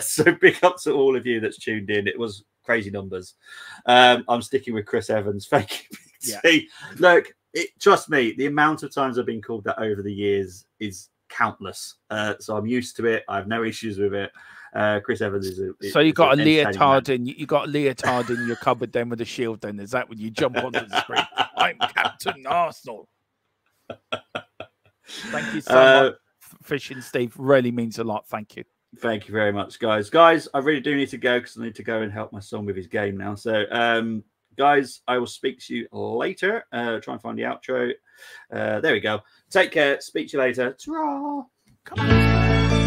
So big up to all of you that's tuned in. It was crazy numbers. I'm sticking with Chris Evans. Thank you. Yeah. Look, trust me, the amount of times I've been called that over the years is countless. So I'm used to it. I have no issues with it. Chris Evans is. So you got a entertaining leotard man. you got a leotard in your cupboard then with a shield. Then is that when you jump onto the screen? I'm Captain Arsenal. Thank you so much, Fishing Steve. Really means a lot. Thank you. Thank you very much, guys. Guys, I really do need to go because I need to go and help my son with his game now. So, guys, I will speak to you later. Try and find the outro. There we go. Take care. Speak to you later. Ta-ra! Come on.